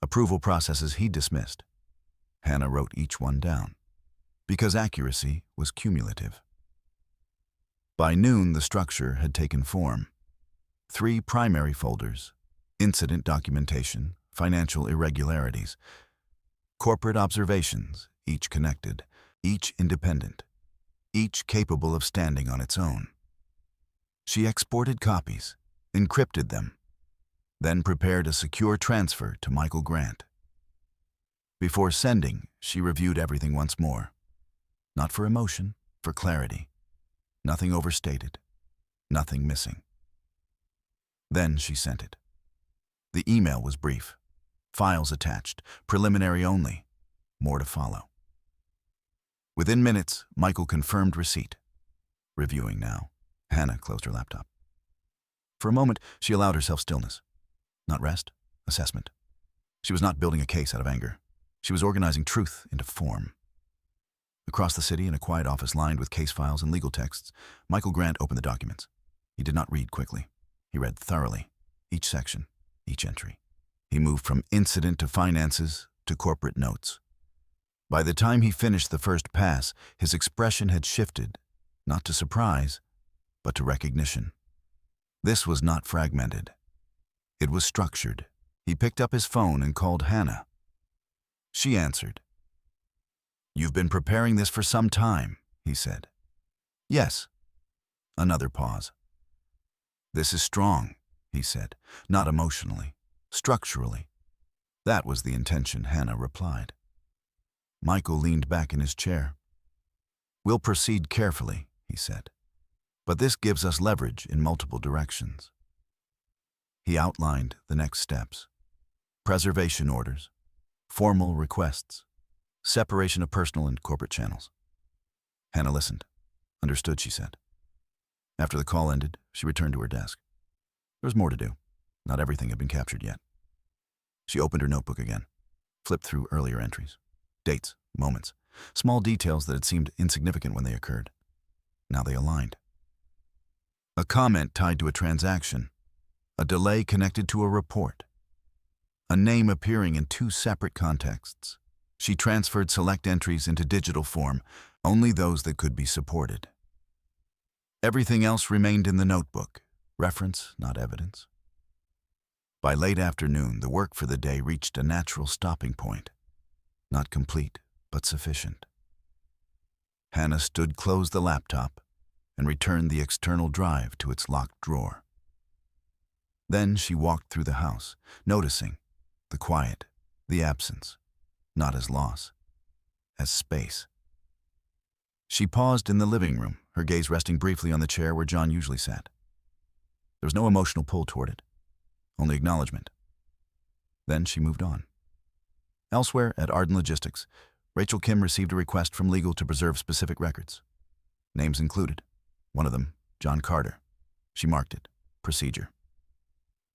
approval processes he dismissed. Hannah wrote each one down, because accuracy was cumulative. By noon, the structure had taken form. 3 primary folders: incident documentation, financial irregularities, corporate observations, each connected, each independent, each capable of standing on its own. She exported copies, encrypted them, then prepared a secure transfer to Michael Grant. Before sending, she reviewed everything once more. Not for emotion, for clarity. Nothing overstated, nothing missing. Then she sent it. The email was brief. Files attached, preliminary only. More to follow. Within minutes, Michael confirmed receipt. Reviewing now, Hannah closed her laptop. For a moment, she allowed herself stillness. Not rest, assessment. She was not building a case out of anger. She was organizing truth into form. Across the city, in a quiet office lined with case files and legal texts, Michael Grant opened the documents. He did not read quickly. He read thoroughly, each section, each entry. He moved from incident to finances to corporate notes. By the time he finished the first pass, his expression had shifted, not to surprise, but to recognition. This was not fragmented. It was structured. He picked up his phone and called Hannah. She answered. "You've been preparing this for some time," he said. "Yes." Another pause. "This is strong," he said, not emotionally, structurally. "That was the intention," Hannah replied. Michael leaned back in his chair. "We'll proceed carefully," he said, "but this gives us leverage in multiple directions." He outlined the next steps: preservation orders, formal requests, separation of personal and corporate channels. Hannah listened. "Understood," she said. After the call ended, she returned to her desk. There was more to do. Not everything had been captured yet. She opened her notebook again, flipped through earlier entries. Dates, moments, small details that had seemed insignificant when they occurred. Now they aligned. A comment tied to a transaction. A delay connected to a report. A name appearing in 2 separate contexts. She transferred select entries into digital form, only those that could be supported. Everything else remained in the notebook, reference, not evidence. By late afternoon, the work for the day reached a natural stopping point. Not complete, but sufficient. Hannah closed the laptop, and returned the external drive to its locked drawer. Then she walked through the house, noticing the quiet, the absence, not as loss, as space. She paused in the living room, her gaze resting briefly on the chair where John usually sat. There was no emotional pull toward it, only acknowledgement. Then she moved on. Elsewhere, at Arden Logistics, Rachel Kim received a request from legal to preserve specific records. Names included. One of them, John Carter. She marked it, procedure.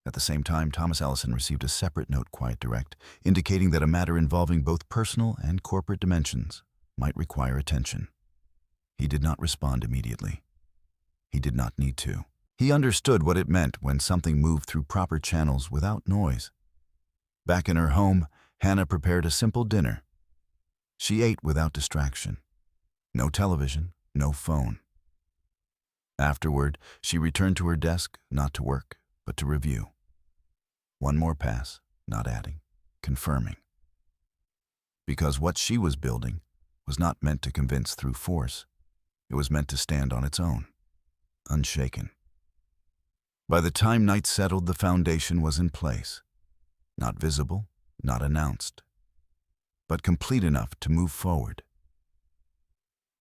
At the same time, Thomas Ellison received a separate note, quite direct, indicating that a matter involving both personal and corporate dimensions might require attention. He did not respond immediately. He did not need to. He understood what it meant when something moved through proper channels without noise. Back in her home, Hannah prepared a simple dinner. She ate without distraction. No television, no phone. Afterward, she returned to her desk, not to work, but to review. One more pass, not adding, confirming. Because what she was building was not meant to convince through force. It was meant to stand on its own, unshaken. By the time night settled, the foundation was in place. Not visible, not announced, but complete enough to move forward.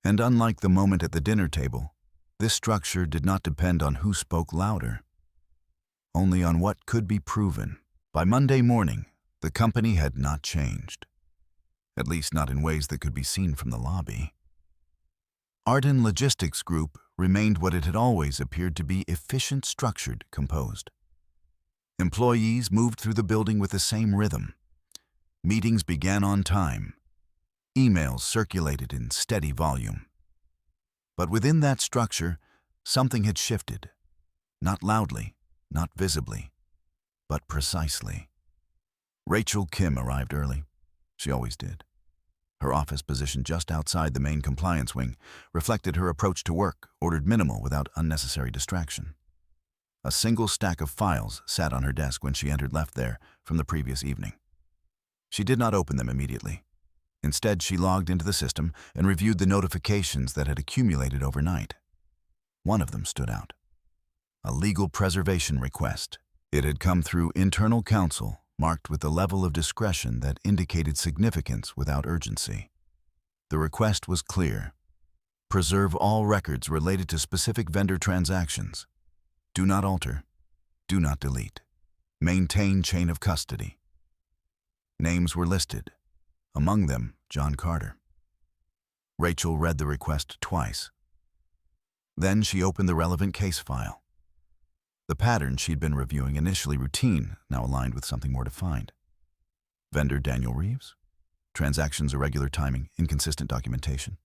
And unlike the moment at the dinner table, this structure did not depend on who spoke louder, only on what could be proven. By Monday morning, the company had not changed, at least not in ways that could be seen from the lobby. Ardent Logistics Group remained what it had always appeared to be: efficient, structured, composed. Employees moved through the building with the same rhythm. Meetings began on time. Emails circulated in steady volume. But within that structure, something had shifted. Not loudly, not visibly, but precisely. Rachel Kim arrived early. She always did. Her office, positioned just outside the main compliance wing, reflected her approach to work, ordered minimal without unnecessary distraction. A single stack of files sat on her desk when she entered, left there from the previous evening. She did not open them immediately. Instead, she logged into the system and reviewed the notifications that had accumulated overnight. One of them stood out. A legal preservation request. It had come through internal counsel, marked with the level of discretion that indicated significance without urgency. The request was clear. Preserve all records related to specific vendor transactions. Do not alter. Do not delete. Maintain chain of custody. Names were listed, among them John Carter. Rachel read the request twice. Then she opened the relevant case file. The pattern she'd been reviewing, initially routine, now aligned with something more defined. Vendor Daniel Reeves. Transactions irregular timing, inconsistent documentation.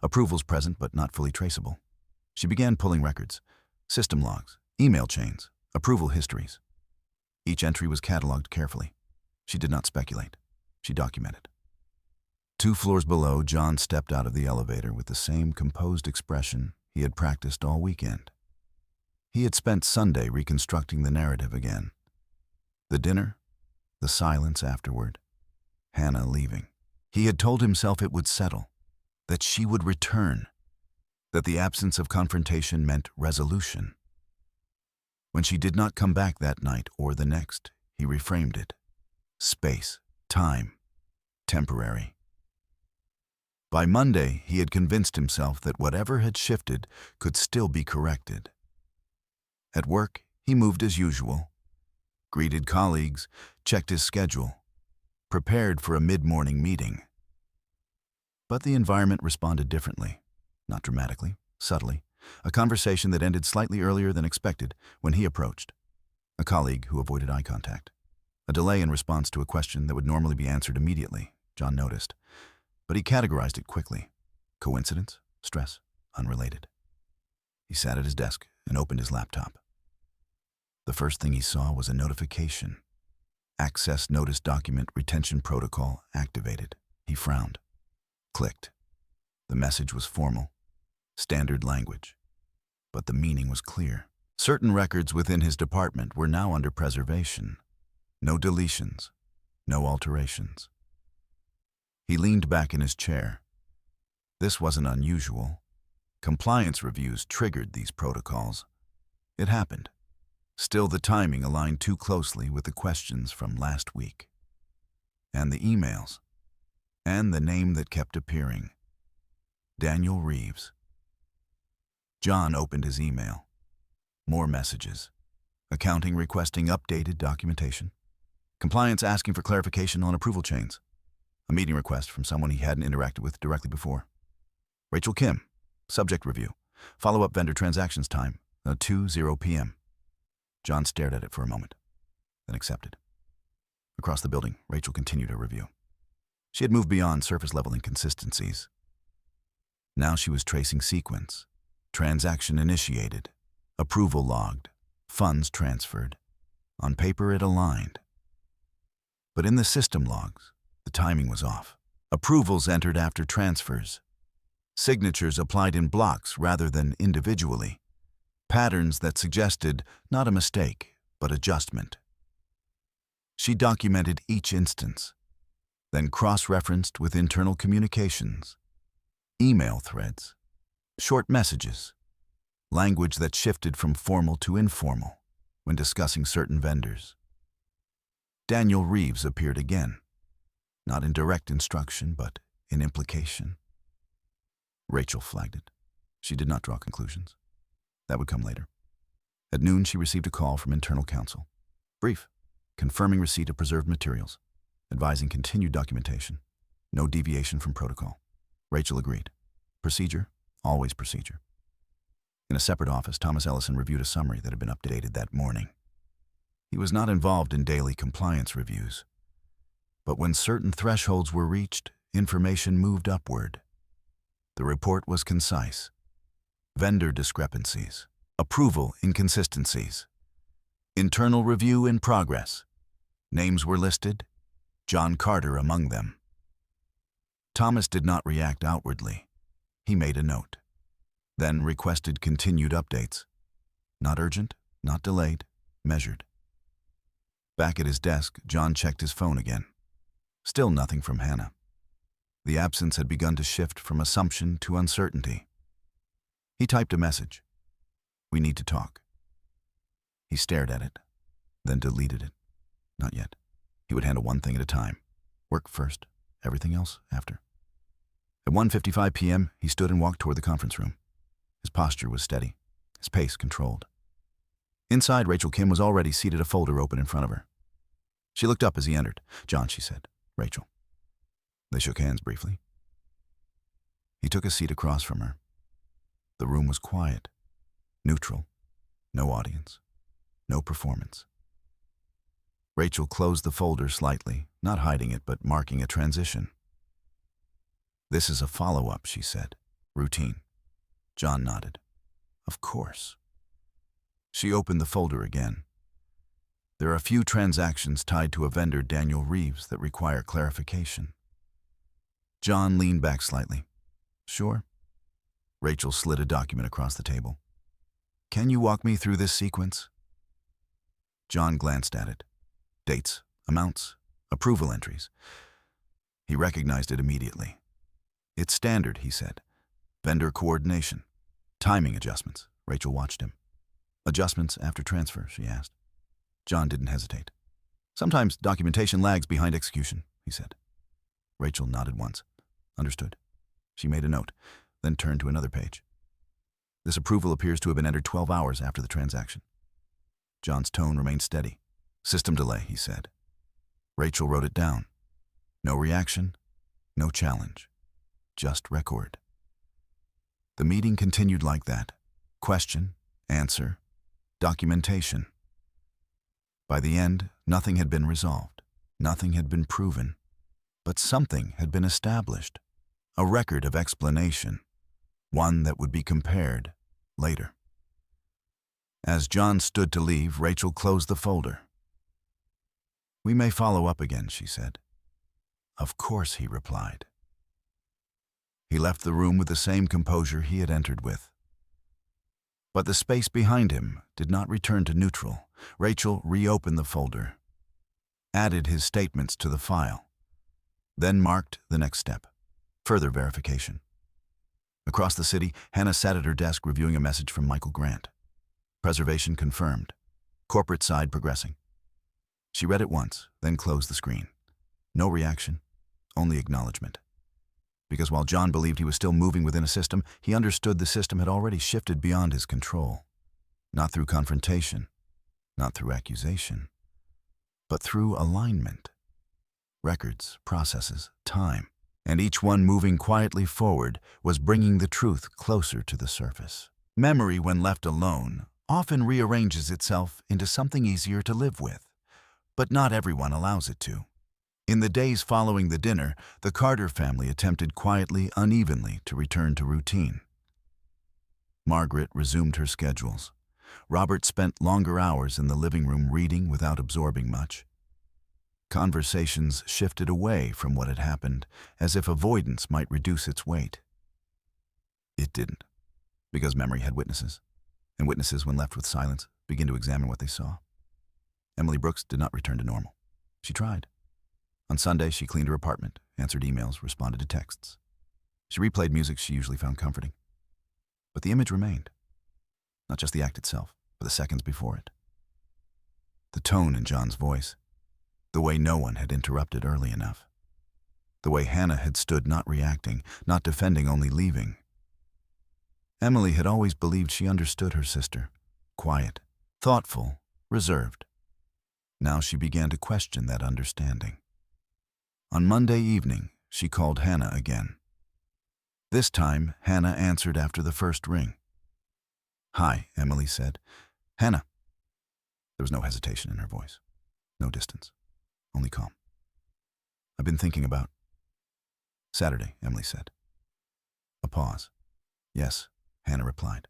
Approvals present but not fully traceable. She began pulling records, system logs, email chains, approval histories. Each entry was cataloged carefully. She did not speculate. She documented. 2 floors below, John stepped out of the elevator with the same composed expression he had practiced all weekend. He had spent Sunday reconstructing the narrative again. The dinner, the silence afterward, Hannah leaving. He had told himself it would settle, that she would return, that the absence of confrontation meant resolution. When she did not come back that night or the next, he reframed it. Space, time, temporary. By Monday, he had convinced himself that whatever had shifted could still be corrected. At work, he moved as usual, greeted colleagues, checked his schedule, prepared for a mid-morning meeting. But the environment responded differently, not dramatically, subtly, a conversation that ended slightly earlier than expected when he approached. A colleague who avoided eye contact. A delay in response to a question that would normally be answered immediately, John noticed. But he categorized it quickly. Coincidence? Stress? Unrelated. He sat at his desk and opened his laptop. The first thing he saw was a notification. Access Notice Document Retention Protocol activated. He frowned. Clicked. The message was formal, standard language. But the meaning was clear. Certain records within his department were now under preservation. No deletions, no alterations. He leaned back in his chair. This wasn't unusual. Compliance reviews triggered these protocols. It happened. Still, the timing aligned too closely with the questions from last week. And the emails. And the name that kept appearing. Daniel Reeves. John opened his email. More messages. Accounting requesting updated documentation. Compliance asking for clarification on approval chains. A meeting request from someone he hadn't interacted with directly before. Rachel Kim. Subject review. Follow-up vendor transactions time. 2:00 p.m. John stared at it for a moment, then accepted. Across the building, Rachel continued her review. She had moved beyond surface-level inconsistencies. Now she was tracing sequence. Transaction initiated. Approval logged. Funds transferred. On paper, it aligned. But in the system logs, The timing was off. Approvals entered after transfers. Signatures applied in blocks rather than individually. Patterns that suggested not a mistake, but adjustment. She documented each instance, then cross-referenced with internal communications, email threads, short messages, language that shifted from formal to informal when discussing certain vendors. Daniel Reeves appeared again, not in direct instruction, but in implication. Rachel flagged it. She did not draw conclusions. That would come later. At noon, she received a call from internal counsel. Brief, confirming receipt of preserved materials, advising continued documentation, no deviation from protocol. Rachel agreed. Procedure, always procedure. In a separate office, Thomas Ellison reviewed a summary that had been updated that morning. He was not involved in daily compliance reviews, but when certain thresholds were reached, information moved upward. The report was concise. Vendor discrepancies, approval inconsistencies, internal review in progress. Names were listed, John Carter among them. Thomas did not react outwardly. He made a note, then requested continued updates. Not urgent, not delayed, measured. Back at his desk, John checked his phone again. Still nothing from Hannah. The absence had begun to shift from assumption to uncertainty. He typed a message. We need to talk. He stared at it, then deleted it. Not yet. He would handle one thing at a time. Work first, everything else after. At 1:55 p.m., he stood and walked toward the conference room. His posture was steady, his pace controlled. Inside, Rachel Kim was already seated, a folder open in front of her. She looked up as he entered. John, she said. Rachel. They shook hands briefly. He took a seat across from her. The room was quiet, neutral, no audience, no performance. Rachel closed the folder slightly, not hiding it, but marking a transition. This is a follow-up, she said. Routine. John nodded. Of course. She opened the folder again. There are a few transactions tied to a vendor, Daniel Reeves, that require clarification. John leaned back slightly. Sure. Rachel slid a document across the table. Can you walk me through this sequence? John glanced at it. Dates, amounts, approval entries. He recognized it immediately. It's standard, he said. Vendor coordination. Timing adjustments. Rachel watched him. Adjustments after transfer, she asked. John didn't hesitate. Sometimes documentation lags behind execution, he said. Rachel nodded once. Understood. She made a note, then turned to another page. This approval appears to have been entered 12 hours after the transaction. John's tone remained steady. System delay, he said. Rachel wrote it down. No reaction, no challenge, just record. The meeting continued like that. Question, answer, documentation. By the end, nothing had been resolved. Nothing had been proven. But something had been established. A record of explanation. One that would be compared later. As John stood to leave, Rachel closed the folder. We may follow up again, she said. Of course, he replied. He left the room with the same composure he had entered with. But the space behind him did not return to neutral. Rachel reopened the folder, added his statements to the file, then marked the next step, further verification. Across the city, Hannah sat at her desk reviewing a message from Michael Grant. Preservation confirmed. Corporate side progressing. She read it once, then closed the screen. No reaction, only acknowledgement. Because while John believed he was still moving within a system, he understood the system had already shifted beyond his control. Not through confrontation, not through accusation, but through alignment. Records, processes, time, and each one moving quietly forward was bringing the truth closer to the surface. Memory, when left alone, often rearranges itself into something easier to live with. But not everyone allows it to. In the days following the dinner, the Carter family attempted quietly, unevenly to return to routine. Margaret resumed her schedules. Robert spent longer hours in the living room reading without absorbing much. Conversations shifted away from what had happened, as if avoidance might reduce its weight. It didn't, because memory had witnesses, and witnesses, when left with silence, begin to examine what they saw. Emily Brooks did not return to normal. She tried. On Sunday, she cleaned her apartment, answered emails, responded to texts. She replayed music she usually found comforting. But the image remained. Not just the act itself, but the seconds before it. The tone in John's voice. The way no one had interrupted early enough. The way Hannah had stood not reacting, not defending, only leaving. Emily had always believed she understood her sister. Quiet, thoughtful, reserved. Now she began to question that understanding. On Monday evening, she called Hannah again. This time, Hannah answered after the first ring. "Hi," Emily said. "Hannah." There was no hesitation in her voice, no distance, only calm. "I've been thinking about..." "Saturday," Emily said. A pause. "Yes," Hannah replied.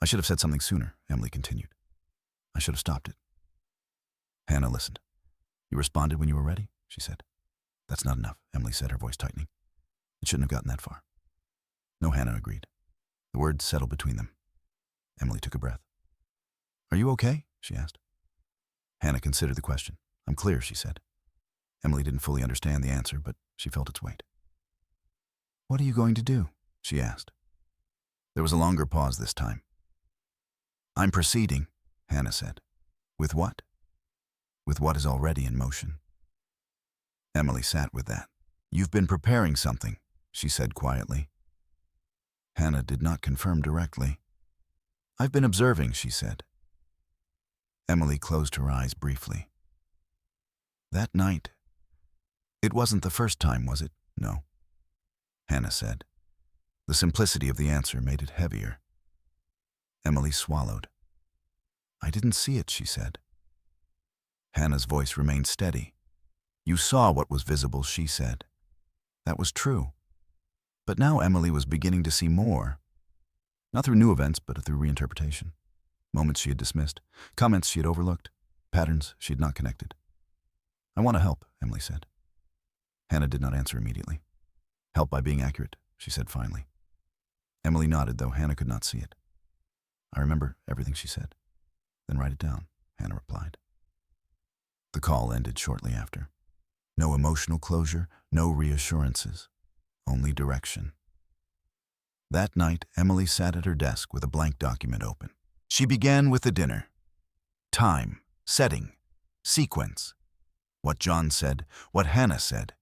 "I should have said something sooner," Emily continued. "I should have stopped it." Hannah listened. "You responded when you were ready?" she said. "That's not enough," Emily said, her voice tightening. "It shouldn't have gotten that far." "No," Hannah agreed. The words settled between them. Emily took a breath. "Are you okay?" she asked. Hannah considered the question. "I'm clear," she said. Emily didn't fully understand the answer, but she felt its weight. "What are you going to do?" she asked. There was a longer pause this time. "I'm proceeding," Hannah said. "With what?" "With what is already in motion." Emily sat with that. "You've been preparing something," she said quietly. Hannah did not confirm directly. "I've been observing," she said. Emily closed her eyes briefly. "That night, it wasn't the first time, was it?" "No," Hannah said. The simplicity of the answer made it heavier. Emily swallowed. "I didn't see it," she said. Hannah's voice remained steady. "You saw what was visible," she said. That was true. But now Emily was beginning to see more. Not through new events, but through reinterpretation. Moments she had dismissed, comments she had overlooked, patterns she had not connected. "I want to help," Emily said. Hannah did not answer immediately. "Help by being accurate," she said finally. Emily nodded, though Hannah could not see it. "I remember everything she said." "Then write it down," Hannah replied. The call ended shortly after. No emotional closure, no reassurances, only direction. That night, Emily sat at her desk with a blank document open. She began with the dinner. Time, setting, sequence. What John said, what Hannah said,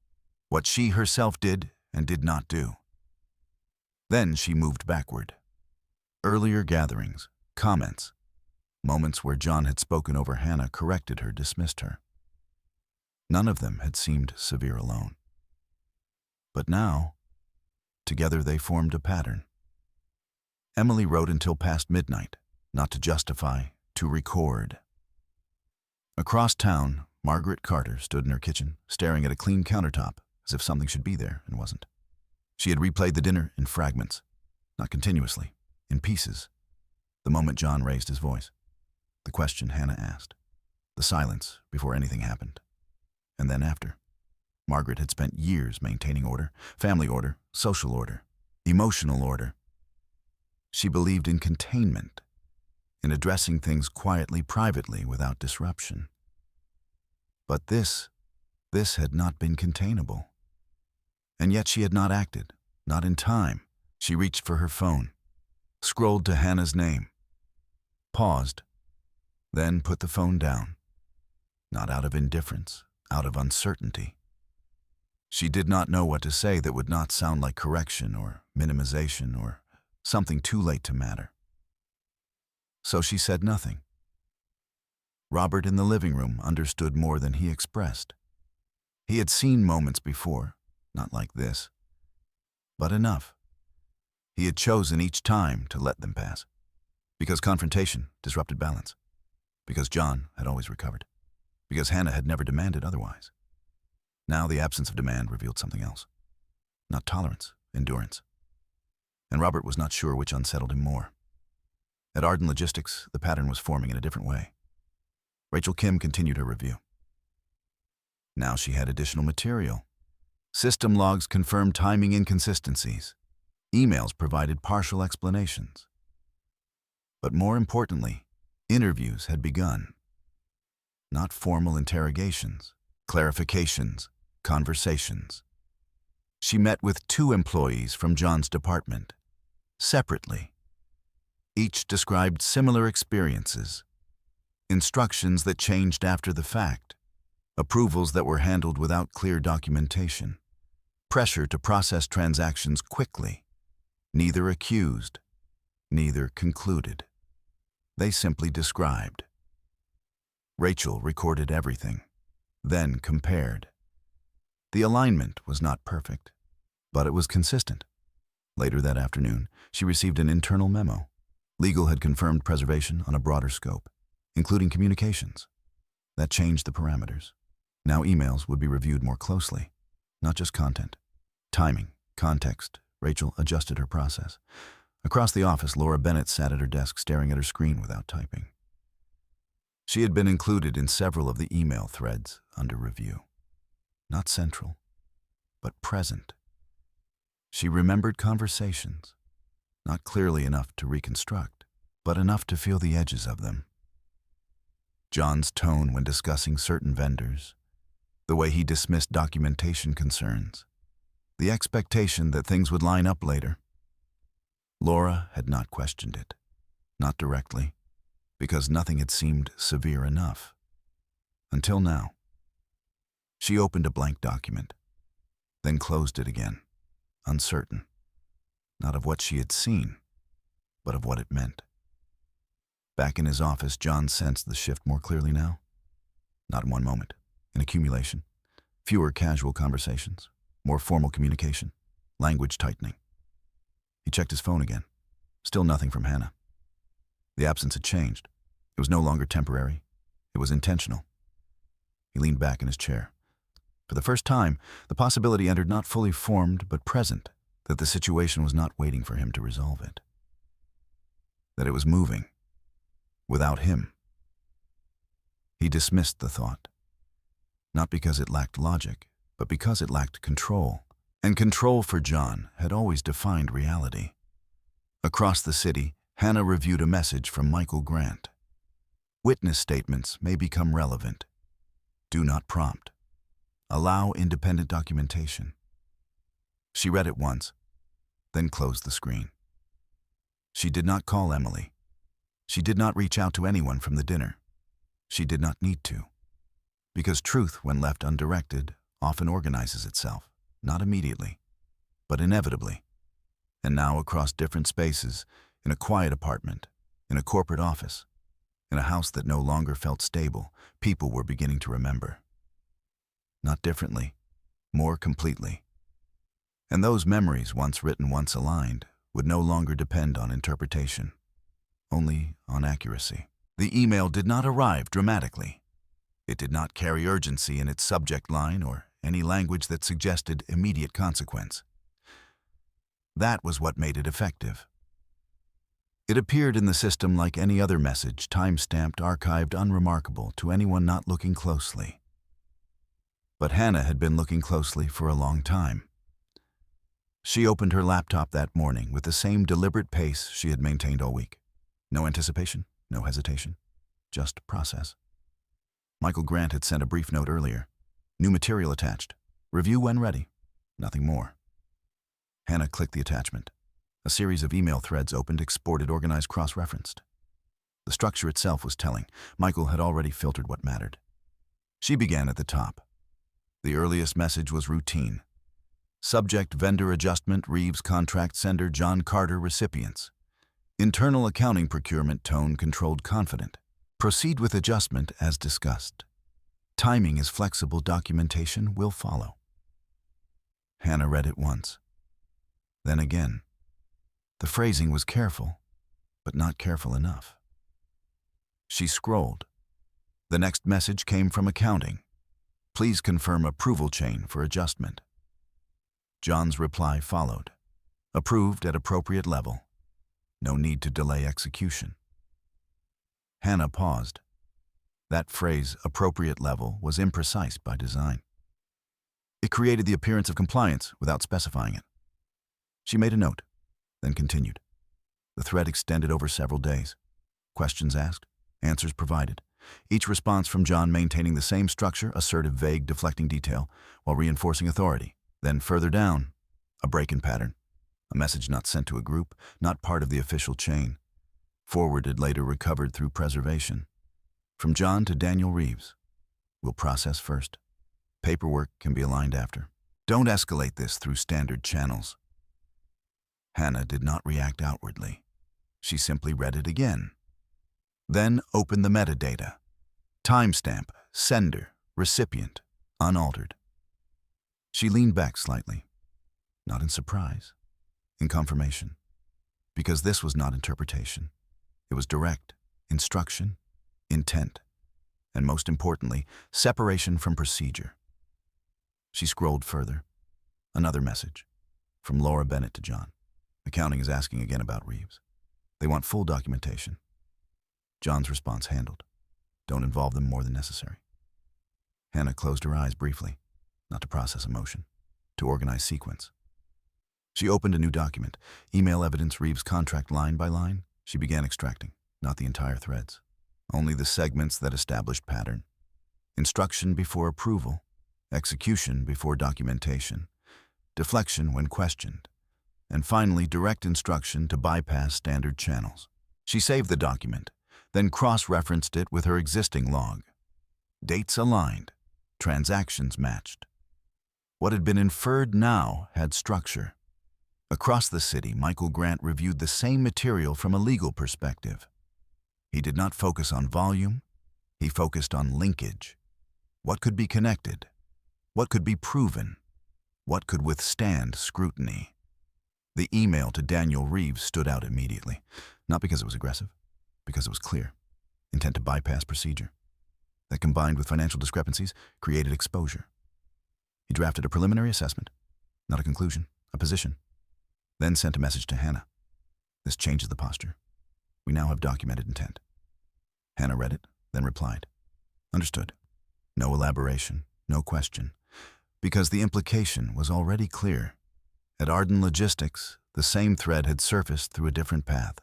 what she herself did and did not do. Then she moved backward. Earlier gatherings, comments, moments where John had spoken over Hannah, corrected her, dismissed her. None of them had seemed severe alone. But now, together they formed a pattern. Emily wrote until past midnight, not to justify, to record. Across town, Margaret Carter stood in her kitchen, staring at a clean countertop, as if something should be there and wasn't. She had replayed the dinner in fragments, not continuously, in pieces. The moment John raised his voice, the question Hannah asked, the silence before anything happened. And then after. Margaret had spent years maintaining order, family order, social order, emotional order. She believed in containment, in addressing things quietly, privately, without disruption. But this had not been containable. And yet she had not acted, not in time. She reached for her phone, scrolled to Hannah's name, paused, then put the phone down, not out of indifference, out of uncertainty. She did not know what to say that would not sound like correction or minimization or something too late to matter. So she said nothing. Robert in the living room understood more than he expressed. He had seen moments before, not like this, but enough. He had chosen each time to let them pass, because confrontation disrupted balance, because John had always recovered, because Hannah had never demanded otherwise. Now the absence of demand revealed something else. Not tolerance, endurance. And Robert was not sure which unsettled him more. At Arden Logistics, the pattern was forming in a different way. Rachel Kim continued her review. Now she had additional material. System logs confirmed timing inconsistencies. Emails provided partial explanations. But more importantly, interviews had begun. Not formal interrogations, clarifications, conversations. She met with 2 employees from John's department, separately. Each described similar experiences, instructions that changed after the fact, approvals that were handled without clear documentation, pressure to process transactions quickly. Neither accused, neither concluded. They simply described. Rachel recorded everything, then compared. The alignment was not perfect, but it was consistent. Later that afternoon, she received an internal memo. Legal had confirmed preservation on a broader scope, including communications. That changed the parameters. Now emails would be reviewed more closely, not just content. Timing, context. Rachel adjusted her process. Across the office, Laura Bennett sat at her desk staring at her screen without typing. She had been included in several of the email threads under review. Not central, but present. She remembered conversations, not clearly enough to reconstruct, but enough to feel the edges of them. John's tone when discussing certain vendors, the way he dismissed documentation concerns, the expectation that things would line up later. Laura had not questioned it, not directly, because nothing had seemed severe enough. Until now. She opened a blank document, then closed it again, uncertain, not of what she had seen, but of what it meant. Back in his office, John sensed the shift more clearly now. Not in one moment, in accumulation. Fewer casual conversations, more formal communication, language tightening. He checked his phone again. Still nothing from Hannah. The absence had changed. It was no longer temporary. It was intentional. He leaned back in his chair. For the first time, the possibility entered not fully formed but present, that the situation was not waiting for him to resolve it. That it was moving, without him. He dismissed the thought, not because it lacked logic, but because it lacked control. And control for John had always defined reality. Across the city, Hannah reviewed a message from Michael Grant. Witness statements may become relevant. Do not prompt. Allow independent documentation. She read it once, then closed the screen. She did not call Emily. She did not reach out to anyone from the dinner. She did not need to. Because truth, when left undirected, often organizes itself, not immediately, but inevitably. And now across different spaces, in a quiet apartment, in a corporate office, in a house that no longer felt stable, people were beginning to remember. Not differently, more completely. And those memories, once written, once aligned, would no longer depend on interpretation, only on accuracy. The email did not arrive dramatically. It did not carry urgency in its subject line or any language that suggested immediate consequence. That was what made it effective. It appeared in the system like any other message, time-stamped, archived, unremarkable to anyone not looking closely. But Hannah had been looking closely for a long time. She opened her laptop that morning with the same deliberate pace she had maintained all week. No anticipation, no hesitation, just process. Michael Grant had sent a brief note earlier. New material attached. Review when ready. Nothing more. Hannah clicked the attachment. A series of email threads opened, exported, organized, cross-referenced. The structure itself was telling. Michael had already filtered what mattered. She began at the top. The earliest message was routine. Subject: vendor adjustment, Reeves contract sender, John Carter recipients. Internal accounting procurement, tone controlled, confident. Proceed with adjustment as discussed. Timing is flexible, documentation will follow. Hannah read it once, then again. The phrasing was careful, but not careful enough. She scrolled. The next message came from accounting. Please confirm approval chain for adjustment. John's reply followed. Approved at appropriate level. No need to delay execution. Hannah paused. That phrase, appropriate level, was imprecise by design. It created the appearance of compliance without specifying it. She made a note, then continued. The thread extended over several days. Questions asked, answers provided. Each response from John maintaining the same structure, assertive, vague, deflecting detail, while reinforcing authority. Then further down, a break-in pattern. A message not sent to a group, not part of the official chain. Forwarded, later recovered through preservation. From John to Daniel Reeves. We'll process first. Paperwork can be aligned after. Don't escalate this through standard channels. Hannah did not react outwardly. She simply read it again. Then opened the metadata. Timestamp, sender, recipient, unaltered. She leaned back slightly, not in surprise, in confirmation, because this was not interpretation. It was direct, instruction, intent, and most importantly, separation from procedure. She scrolled further. Another message, from Laura Bennett to John. Accounting is asking again about Reeves. They want full documentation. John's response handled. Don't involve them more than necessary. Hannah closed her eyes briefly, not to process emotion, to organize sequence. She opened a new document, email evidence Reeves' contract line by line. She began extracting, not the entire threads, only the segments that established pattern. Instruction before approval, execution before documentation, deflection when questioned, and finally direct instruction to bypass standard channels. She saved the document, then cross-referenced it with her existing log. Dates aligned, transactions matched. What had been inferred now had structure. Across the city, Michael Grant reviewed the same material from a legal perspective. He did not focus on volume, he focused on linkage. What could be connected? What could be proven? What could withstand scrutiny? The email to Daniel Reeves stood out immediately, not because it was aggressive, because it was clear, intent to bypass procedure. That combined with financial discrepancies created exposure. He drafted a preliminary assessment, not a conclusion, a position, then sent a message to Hannah. This changes the posture. We now have documented intent. Hannah read it, then replied. Understood. No elaboration, no question, because the implication was already clear. At Arden Logistics, the same thread had surfaced through a different path.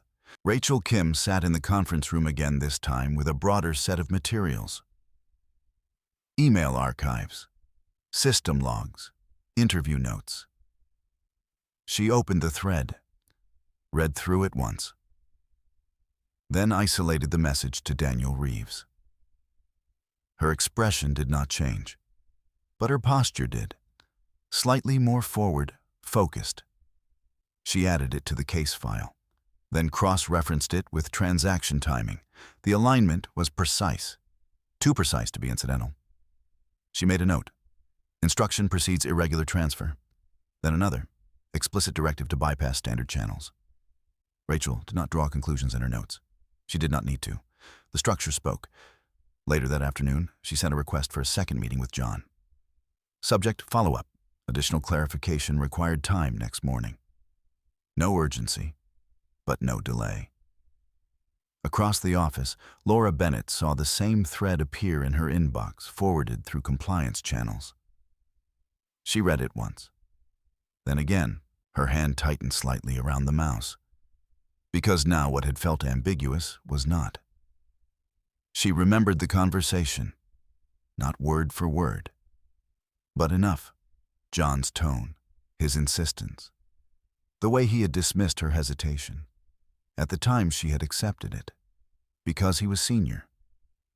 Rachel Kim sat in the conference room again this time with a broader set of materials. Email archives, system logs, interview notes. She opened the thread, read through it once, then isolated the message to Daniel Reeves. Her expression did not change, but her posture did, slightly more forward, focused. She added it to the case file, then cross-referenced it with transaction timing. The alignment was precise, too precise to be incidental. She made a note. Instruction precedes irregular transfer. Then another, explicit directive to bypass standard channels. Rachel did not draw conclusions in her notes. She did not need to. The structure spoke. Later that afternoon, she sent a request for a second meeting with John. Subject, follow-up. Additional clarification required time next morning. No urgency, but no delay. Across the office, Laura Bennett saw the same thread appear in her inbox, forwarded through compliance channels. She read it once. Then again, her hand tightened slightly around the mouse, because now what had felt ambiguous was not. She remembered the conversation, not word for word, but enough. John's tone, his insistence, the way he had dismissed her hesitation. At the time she had accepted it, because he was senior,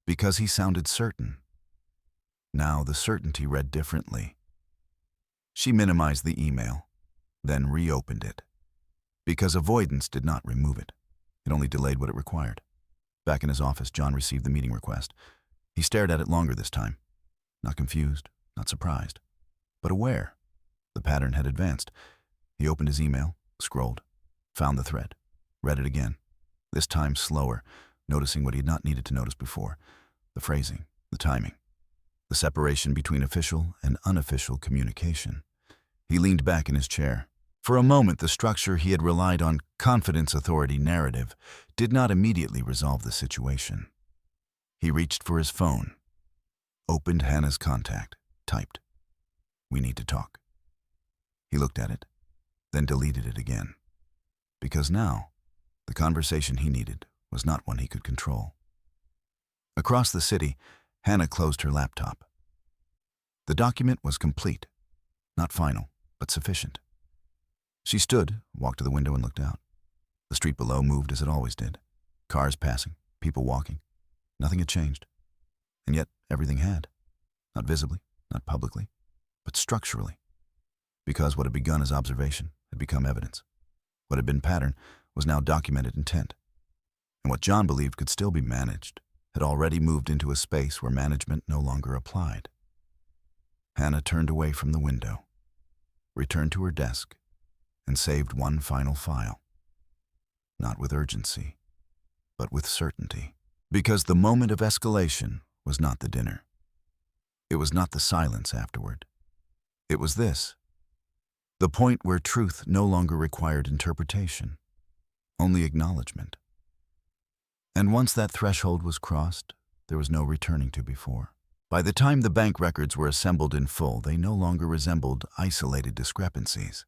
because he sounded certain. Now the certainty read differently. She minimized the email, then reopened it, because avoidance did not remove it. It only delayed what it required. Back in his office, John received the meeting request. He stared at it longer this time, not confused, not surprised, but aware. The pattern had advanced. He opened his email, scrolled, found the thread, read it again, this time slower, noticing what he had not needed to notice before: the phrasing, the timing, the separation between official and unofficial communication. He leaned back in his chair. For a moment, the structure he had relied on, confidence, authority, narrative, did not immediately resolve the situation. He reached for his phone, opened Hannah's contact, typed. "We need to talk." He looked at it, then deleted it again. Because now, the conversation he needed was not one he could control. Across the city, Hannah closed her laptop. The document was complete, not final, but sufficient. She stood, walked to the window, and looked out. The street below moved as it always did. Cars passing, people walking. Nothing had changed. And yet everything had. Not visibly, not publicly, but structurally. Because what had begun as observation had become evidence. What had been pattern was now documented intent. And what John believed could still be managed had already moved into a space where management no longer applied. Hannah turned away from the window, returned to her desk, and saved one final file. Not with urgency, but with certainty. Because the moment of escalation was not the dinner. It was not the silence afterward. It was this. The point where truth no longer required interpretation, only acknowledgement. And once that threshold was crossed, there was no returning to before. By the time the bank records were assembled in full, they no longer resembled isolated discrepancies.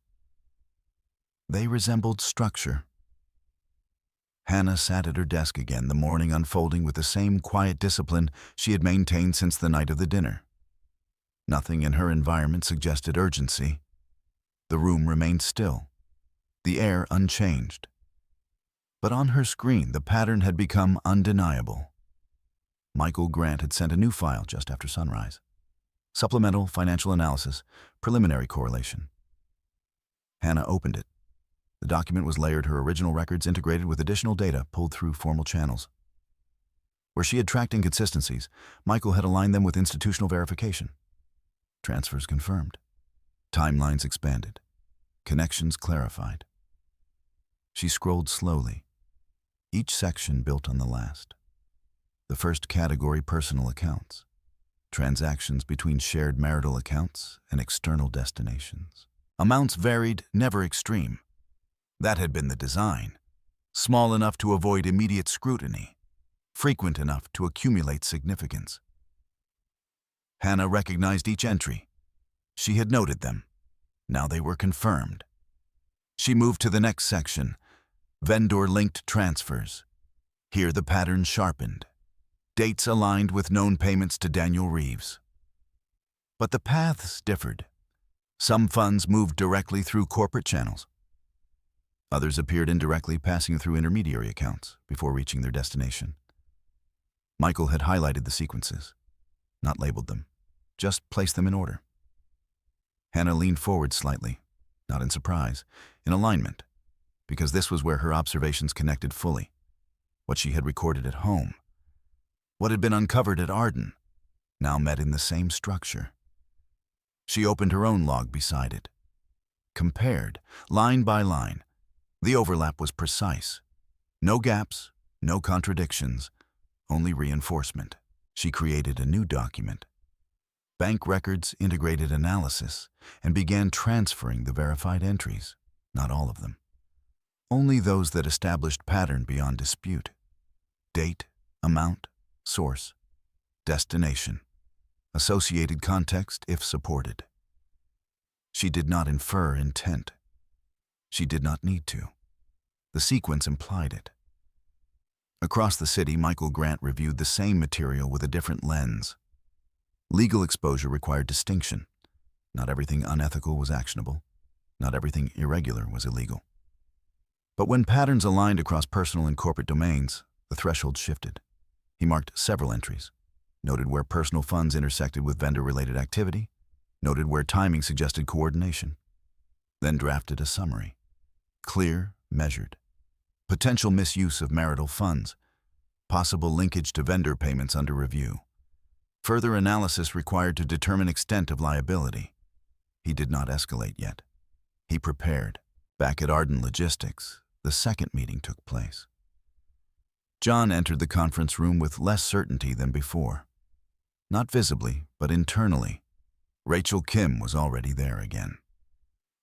They resembled structure. Hannah sat at her desk again, the morning unfolding with the same quiet discipline she had maintained since the night of the dinner. Nothing in her environment suggested urgency. The room remained still, the air unchanged. But on her screen, the pattern had become undeniable. Michael Grant had sent a new file just after sunrise. Supplemental financial analysis, preliminary correlation. Hannah opened it. The document was layered, her original records integrated with additional data pulled through formal channels. Where she had tracked inconsistencies, Michael had aligned them with institutional verification. Transfers confirmed. Timelines expanded. Connections clarified. She scrolled slowly, each section built on the last. The first category, personal accounts. Transactions between shared marital accounts and external destinations. Amounts varied, never extreme. That had been the design. Small enough to avoid immediate scrutiny. Frequent enough to accumulate significance. Hannah recognized each entry. She had noted them. Now they were confirmed. She moved to the next section, vendor-linked transfers. Here the pattern sharpened. Dates aligned with known payments to Daniel Reeves. But the paths differed. Some funds moved directly through corporate channels. Others appeared indirectly, passing through intermediary accounts before reaching their destination. Michael had highlighted the sequences, not labeled them, just placed them in order. Hannah leaned forward slightly, not in surprise, in alignment, because this was where her observations connected fully. What she had recorded at home, what had been uncovered at Arden, now met in the same structure. She opened her own log beside it. Compared, line by line. The overlap was precise. No gaps, no contradictions, only reinforcement. She created a new document. Bank records integrated analysis and began transferring the verified entries, not all of them. Only those that established pattern beyond dispute. Date, amount, source, destination, associated context if supported. She did not infer intent. She did not need to. The sequence implied it. Across the city, Michael Grant reviewed the same material with a different lens. Legal exposure required distinction. Not everything unethical was actionable. Not everything irregular was illegal. But when patterns aligned across personal and corporate domains, the threshold shifted. He marked several entries, noted where personal funds intersected with vendor-related activity, noted where timing suggested coordination, then drafted a summary. Clear, measured. Potential misuse of marital funds. Possible linkage to vendor payments under review. Further analysis required to determine extent of liability. He did not escalate yet. He prepared. Back at Arden Logistics, the second meeting took place. John entered the conference room with less certainty than before. Not visibly, but internally. Rachel Kim was already there again.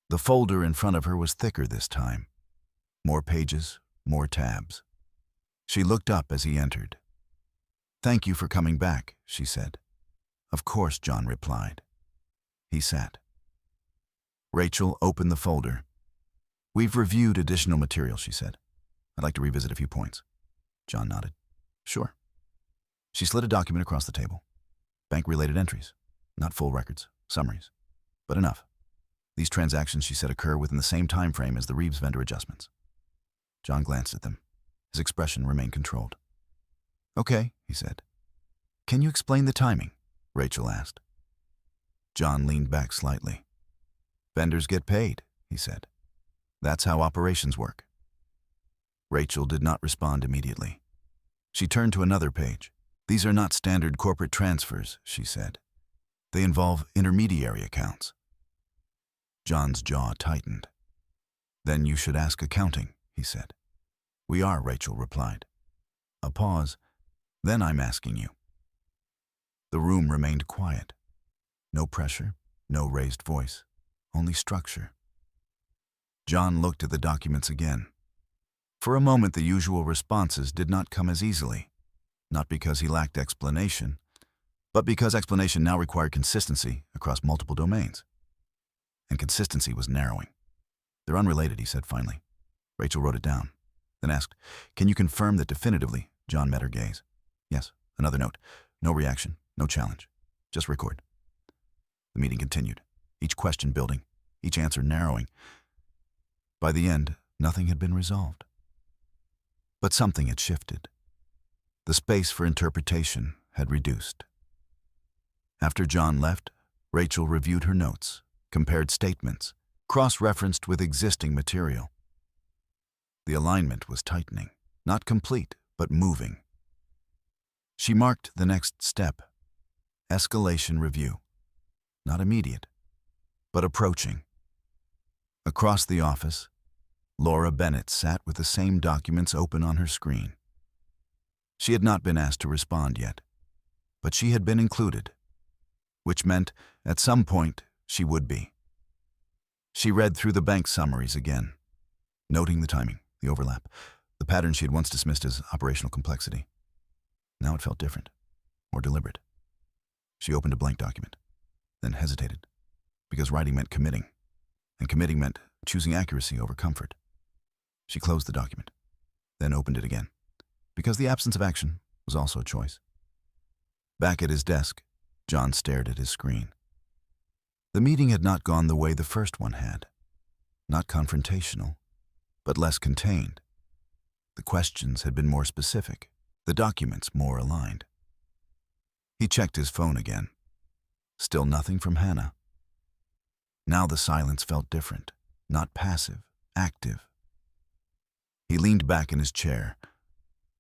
The folder in front of her was thicker this time. More pages, more tabs. She looked up as he entered. "Thank you for coming back," she said. "Of course," John replied. He sat. Rachel opened the folder. "We've reviewed additional material," she said. "I'd like to revisit a few points." John nodded. "Sure." She slid a document across the table. Bank-related entries. Not full records, summaries, but enough. These transactions, she said, occur within the same time frame as the Reeves vendor adjustments. John glanced at them. His expression remained controlled. "Okay," he said. "Can you explain the timing?" Rachel asked. John leaned back slightly. "Vendors get paid," he said. "That's how operations work." Rachel did not respond immediately. She turned to another page. "These are not standard corporate transfers," she said. "They involve intermediary accounts." John's jaw tightened. "Then you should ask accounting," he said. "We are," Rachel replied. A pause. "Then I'm asking you." The room remained quiet. No pressure, no raised voice, only structure. John looked at the documents again. For a moment, the usual responses did not come as easily, not because he lacked explanation, but because explanation now required consistency across multiple domains. And consistency was narrowing. "They're unrelated," he said finally. Rachel wrote it down, then asked, "Can you confirm that definitively?" John met her gaze. "Yes." Another note. No reaction, no challenge. Just record. The meeting continued, each question building, each answer narrowing. By the end, nothing had been resolved. But something had shifted. The space for interpretation had reduced. After John left, Rachel reviewed her notes, compared statements, cross-referenced with existing material. The alignment was tightening, not complete, but moving. She marked the next step: escalation review. Not immediate, but approaching. Across the office, Laura Bennett sat with the same documents open on her screen. She had not been asked to respond yet, but she had been included, which meant at some point she would be. She read through the bank summaries again, noting the timing, the overlap, the pattern she had once dismissed as operational complexity. Now it felt different, more deliberate. She opened a blank document, then hesitated, because writing meant committing, and committing meant choosing accuracy over comfort. She closed the document, then opened it again, because the absence of action was also a choice. Back at his desk, John stared at his screen. The meeting had not gone the way the first one had. Not confrontational, but less contained. The questions had been more specific, the documents more aligned. He checked his phone again. Still nothing from Hannah. Now the silence felt different, not passive, active. He leaned back in his chair.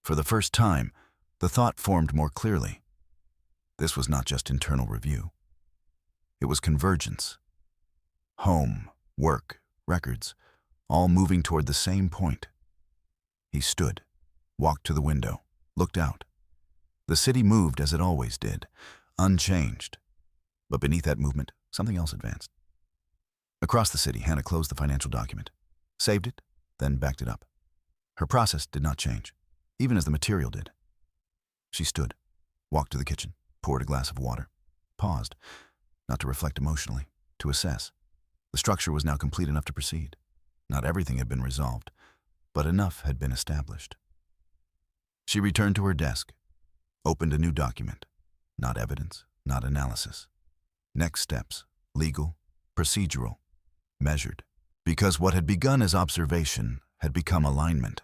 For the first time, the thought formed more clearly. This was not just internal review. It was convergence. Home, work, records, all moving toward the same point. He stood, walked to the window, looked out. The city moved as it always did, unchanged. But beneath that movement, something else advanced. Across the city, Hannah closed the financial document, saved it, then backed it up. Her process did not change, even as the material did. She stood, walked to the kitchen, poured a glass of water, paused, not to reflect emotionally, to assess. The structure was now complete enough to proceed. Not everything had been resolved, but enough had been established. She returned to her desk, opened a new document. Not evidence, not analysis. Next steps, legal, procedural, measured. Because what had begun as observation had become alignment.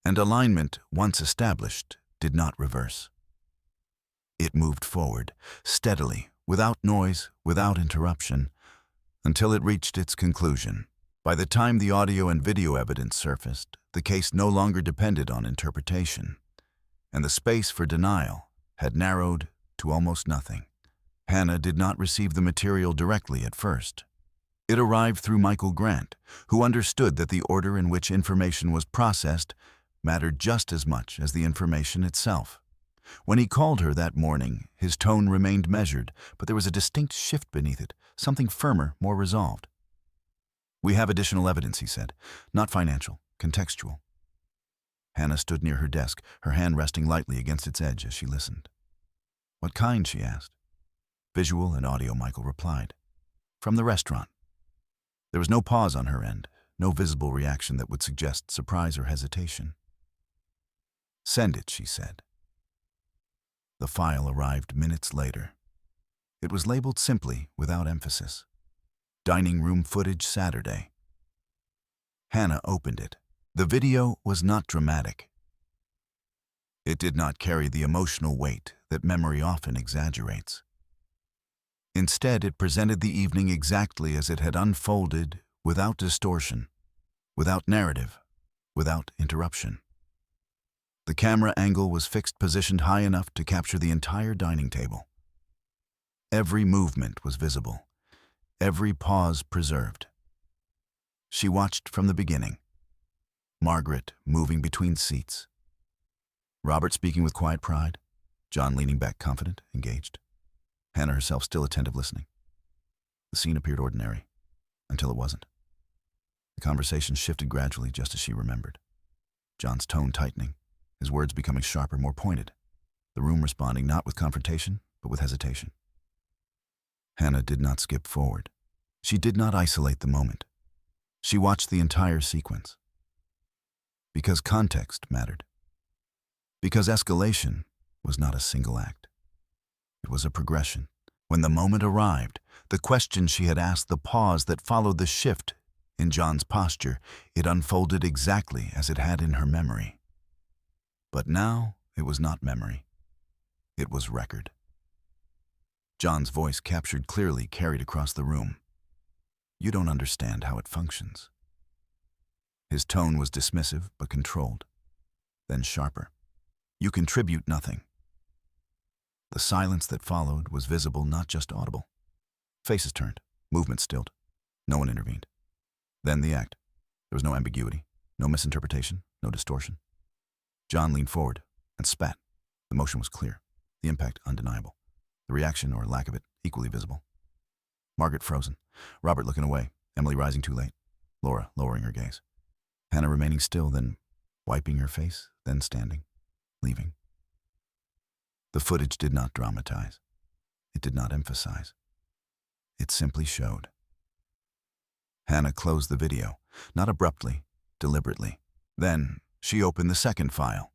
And alignment, once established, did not reverse. It moved forward, steadily, without noise, without interruption, until it reached its conclusion. By the time the audio and video evidence surfaced, the case no longer depended on interpretation, and the space for denial had narrowed to almost nothing. Hannah did not receive the material directly at first. It arrived through Michael Grant, who understood that the order in which information was processed mattered just as much as the information itself. When he called her that morning, his tone remained measured, but there was a distinct shift beneath it, something firmer, more resolved. "We have additional evidence," he said. "Not financial, contextual." Hannah stood near her desk, her hand resting lightly against its edge as she listened. "What kind?" she asked. "Visual and audio," Michael replied. "From the restaurant. There was no pause on her end, no visible reaction that would suggest surprise or hesitation. "Send it," she said. The file arrived minutes later. It was labeled simply, without emphasis. Dining room footage Saturday. Hannah opened it. The video was not dramatic. It did not carry the emotional weight that memory often exaggerates. Instead, it presented the evening exactly as it had unfolded, without distortion, without narrative, without interruption. The camera angle was fixed, positioned high enough to capture the entire dining table. Every movement was visible, every pause preserved. She watched from the beginning. Margaret moving between seats. Robert speaking with quiet pride. John leaning back confident, engaged. Hannah herself still attentive, listening. The scene appeared ordinary, until it wasn't. The conversation shifted gradually, just as she remembered. John's tone tightening, his words becoming sharper, more pointed. The room responding not with confrontation, but with hesitation. Hannah did not skip forward. She did not isolate the moment. She watched the entire sequence. Because context mattered. Because escalation was not a single act. It was a progression. When the moment arrived, the question she had asked, the pause that followed the shift in John's posture, it unfolded exactly as it had in her memory. But now it was not memory. It was record. John's voice, captured clearly, carried across the room. "You don't understand how it functions." His tone was dismissive but controlled, then sharper. "You contribute nothing." The silence that followed was visible, not just audible. Faces turned, movement stilled. No one intervened. Then the act. There was no ambiguity, no misinterpretation, no distortion. John leaned forward and spat. The motion was clear, the impact undeniable, the reaction or lack of it equally visible. Margaret frozen, Robert looking away, Emily rising too late, Laura lowering her gaze. Hannah remaining still, then wiping her face, then standing, leaving. The footage did not dramatize. It did not emphasize. It simply showed. Hannah closed the video, not abruptly, deliberately. Then she opened the second file.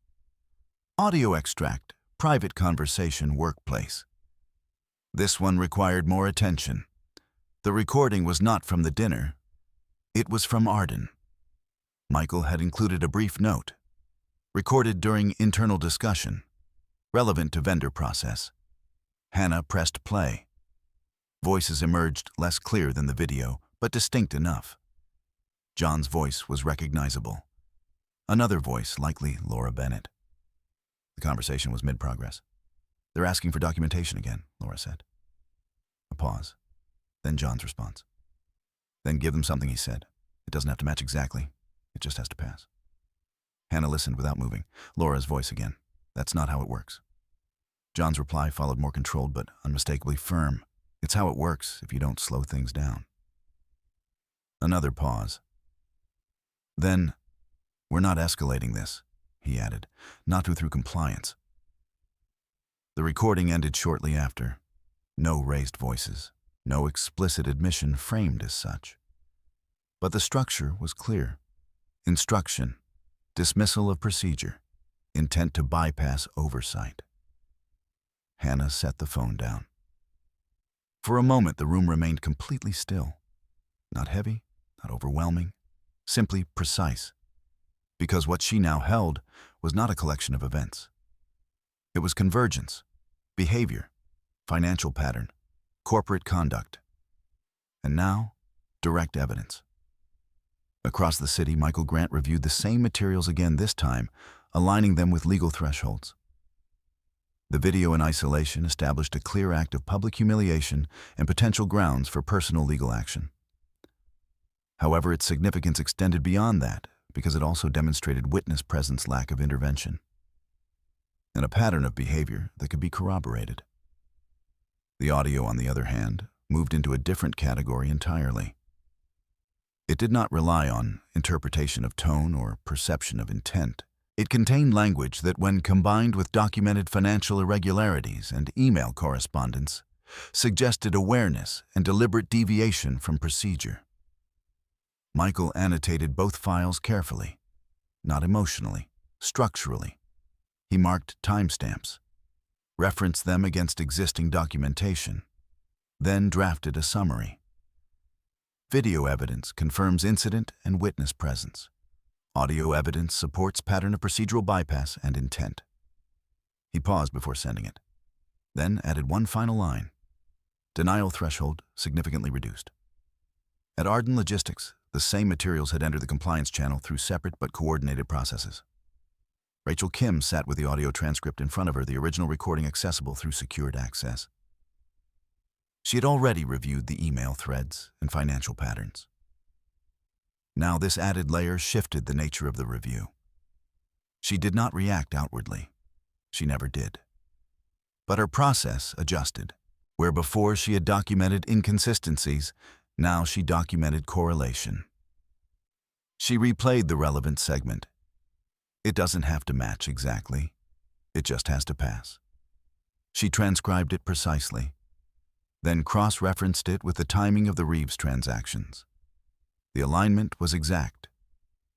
Audio extract, private conversation, workplace. This one required more attention. The recording was not from the dinner. It was from Arden. Michael had included a brief note, recorded during internal discussion, relevant to vendor process. Hannah pressed play. Voices emerged, less clear than the video, but distinct enough. John's voice was recognizable. Another voice, likely Laura Bennett. The conversation was mid-progress. "They're asking for documentation again," Laura said. A pause. Then John's response. "Then give them something," he said. "It doesn't have to match exactly. It just has to pass." Hannah listened without moving. Laura's voice again. "That's not how it works." John's reply followed, more controlled but unmistakably firm. "It's how it works if you don't slow things down." Another pause. Then, "We're not escalating this," he added, "not through compliance." The recording ended shortly after. No raised voices, no explicit admission framed as such. But the structure was clear. Instruction, dismissal of procedure, intent to bypass oversight. Hannah set the phone down. For a moment, the room remained completely still. Not heavy, not overwhelming, simply precise. Because what she now held was not a collection of events. It was convergence, behavior, financial pattern, corporate conduct. And now, direct evidence. Across the city, Michael Grant reviewed the same materials again, this time aligning them with legal thresholds. The video in isolation established a clear act of public humiliation and potential grounds for personal legal action. However, its significance extended beyond that because it also demonstrated witness presence, lack of intervention, and a pattern of behavior that could be corroborated. The audio, on the other hand, moved into a different category entirely. It did not rely on interpretation of tone or perception of intent. It contained language that, when combined with documented financial irregularities and email correspondence, suggested awareness and deliberate deviation from procedure. Michael annotated both files carefully, not emotionally, structurally. He marked timestamps, referenced them against existing documentation, then drafted a summary. Video evidence confirms incident and witness presence. Audio evidence supports pattern of procedural bypass and intent. He paused before sending it, then added one final line. Denial threshold significantly reduced. At Undone Logistics, the same materials had entered the compliance channel through separate but coordinated processes. Rachel Kim sat with the audio transcript in front of her, the original recording accessible through secured access. She had already reviewed the email threads and financial patterns. Now this added layer shifted the nature of the review. She did not react outwardly. She never did. But her process adjusted. Where before she had documented inconsistencies, now she documented correlation. She replayed the relevant segment. It doesn't have to match exactly. It just has to pass. She transcribed it precisely, then cross-referenced it with the timing of the Reeves transactions. The alignment was exact,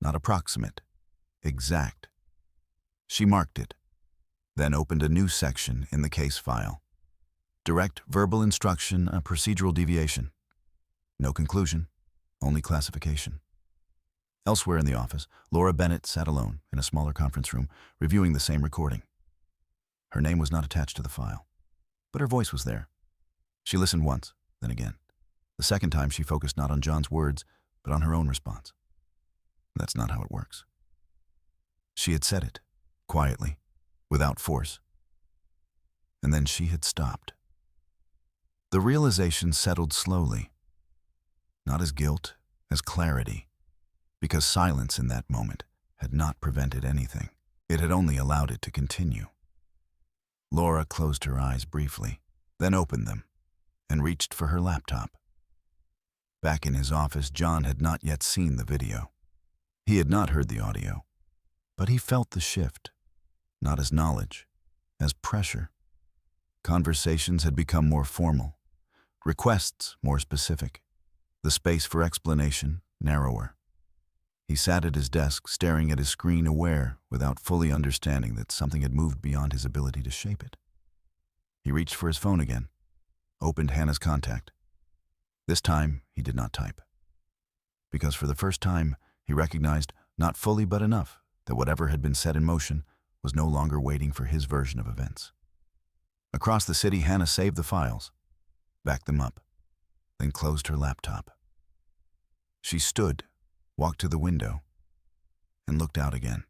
not approximate, exact. She marked it, then opened a new section in the case file. Direct verbal instruction, a procedural deviation. No conclusion, only classification. Elsewhere in the office, Laura Bennett sat alone in a smaller conference room, reviewing the same recording. Her name was not attached to the file, but her voice was there. She listened once, then again. The second time she focused not on John's words, but on her own response. That's not how it works. She had said it, quietly, without force. And then she had stopped. The realization settled slowly, not as guilt, as clarity, because silence in that moment had not prevented anything. It had only allowed it to continue. Laura closed her eyes briefly, then opened them, and reached for her laptop. Back in his office, John had not yet seen the video. He had not heard the audio, but he felt the shift, not as knowledge, as pressure. Conversations had become more formal, requests more specific, the space for explanation narrower. He sat at his desk, staring at his screen, aware, without fully understanding that something had moved beyond his ability to shape it. He reached for his phone again, opened Hannah's contact. This time, he did not type. Because for the first time, he recognized, not fully but enough, that whatever had been set in motion was no longer waiting for his version of events. Across the city, Hannah saved the files, backed them up, then closed her laptop. She stood, walked to the window, and looked out again.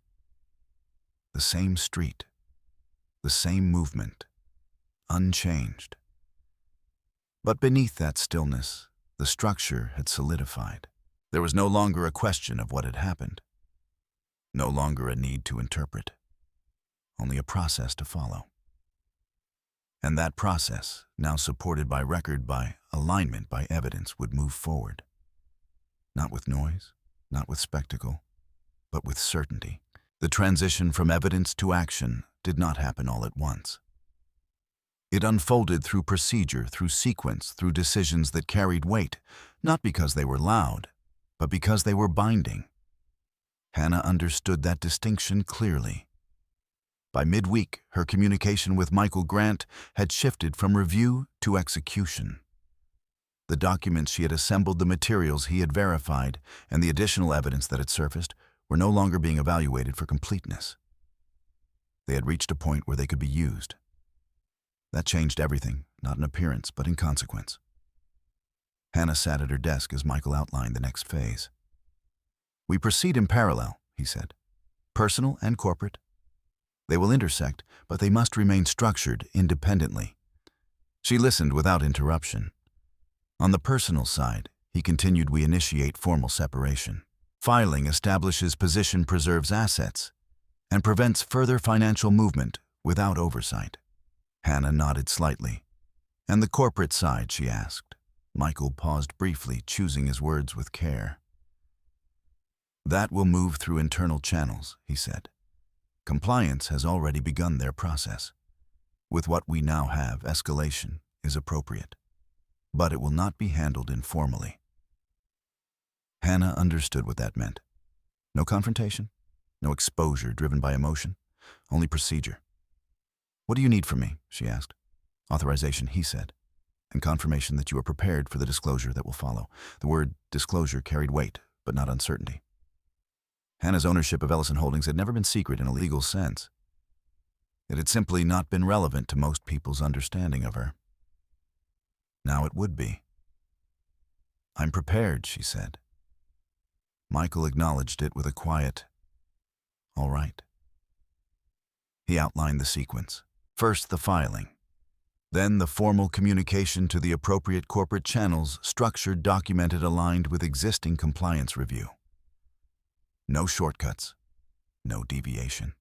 The same street, the same movement, unchanged. But beneath that stillness, the structure had solidified. There was no longer a question of what had happened, no longer a need to interpret, only a process to follow. And that process, now supported by record, by alignment, by evidence, would move forward. Not with noise, not with spectacle, but with certainty. The transition from evidence to action did not happen all at once. It unfolded through procedure, through sequence, through decisions that carried weight, not because they were loud, but because they were binding. Hannah understood that distinction clearly. By midweek, her communication with Michael Grant had shifted from review to execution. The documents she had assembled, the materials he had verified, and the additional evidence that had surfaced were no longer being evaluated for completeness. They had reached a point where they could be used. That changed everything, not in appearance, but in consequence. Hannah sat at her desk as Michael outlined the next phase. "We proceed in parallel," he said. "Personal and corporate. They will intersect, but they must remain structured independently." She listened without interruption. On the personal side, he continued, "We initiate formal separation. Filing establishes position, preserves assets, and prevents further financial movement without oversight." Hannah nodded slightly. "And the corporate side?" she asked. Michael paused briefly, choosing his words with care. "That will move through internal channels," he said. "Compliance has already begun their process. With what we now have, escalation is appropriate, but it will not be handled informally." Hannah understood what that meant. No confrontation, no exposure driven by emotion, only procedure. "What do you need from me?" she asked. "Authorization," he said, "and confirmation that you are prepared for the disclosure that will follow." The word disclosure carried weight, but not uncertainty. Hannah's ownership of Ellison Holdings had never been secret in a legal sense. It had simply not been relevant to most people's understanding of her. Now it would be. "I'm prepared," she said. Michael acknowledged it with a quiet, "All right." He outlined the sequence. First, the filing. Then the formal communication to the appropriate corporate channels, structured, documented, aligned with existing compliance review. No shortcuts, no deviation.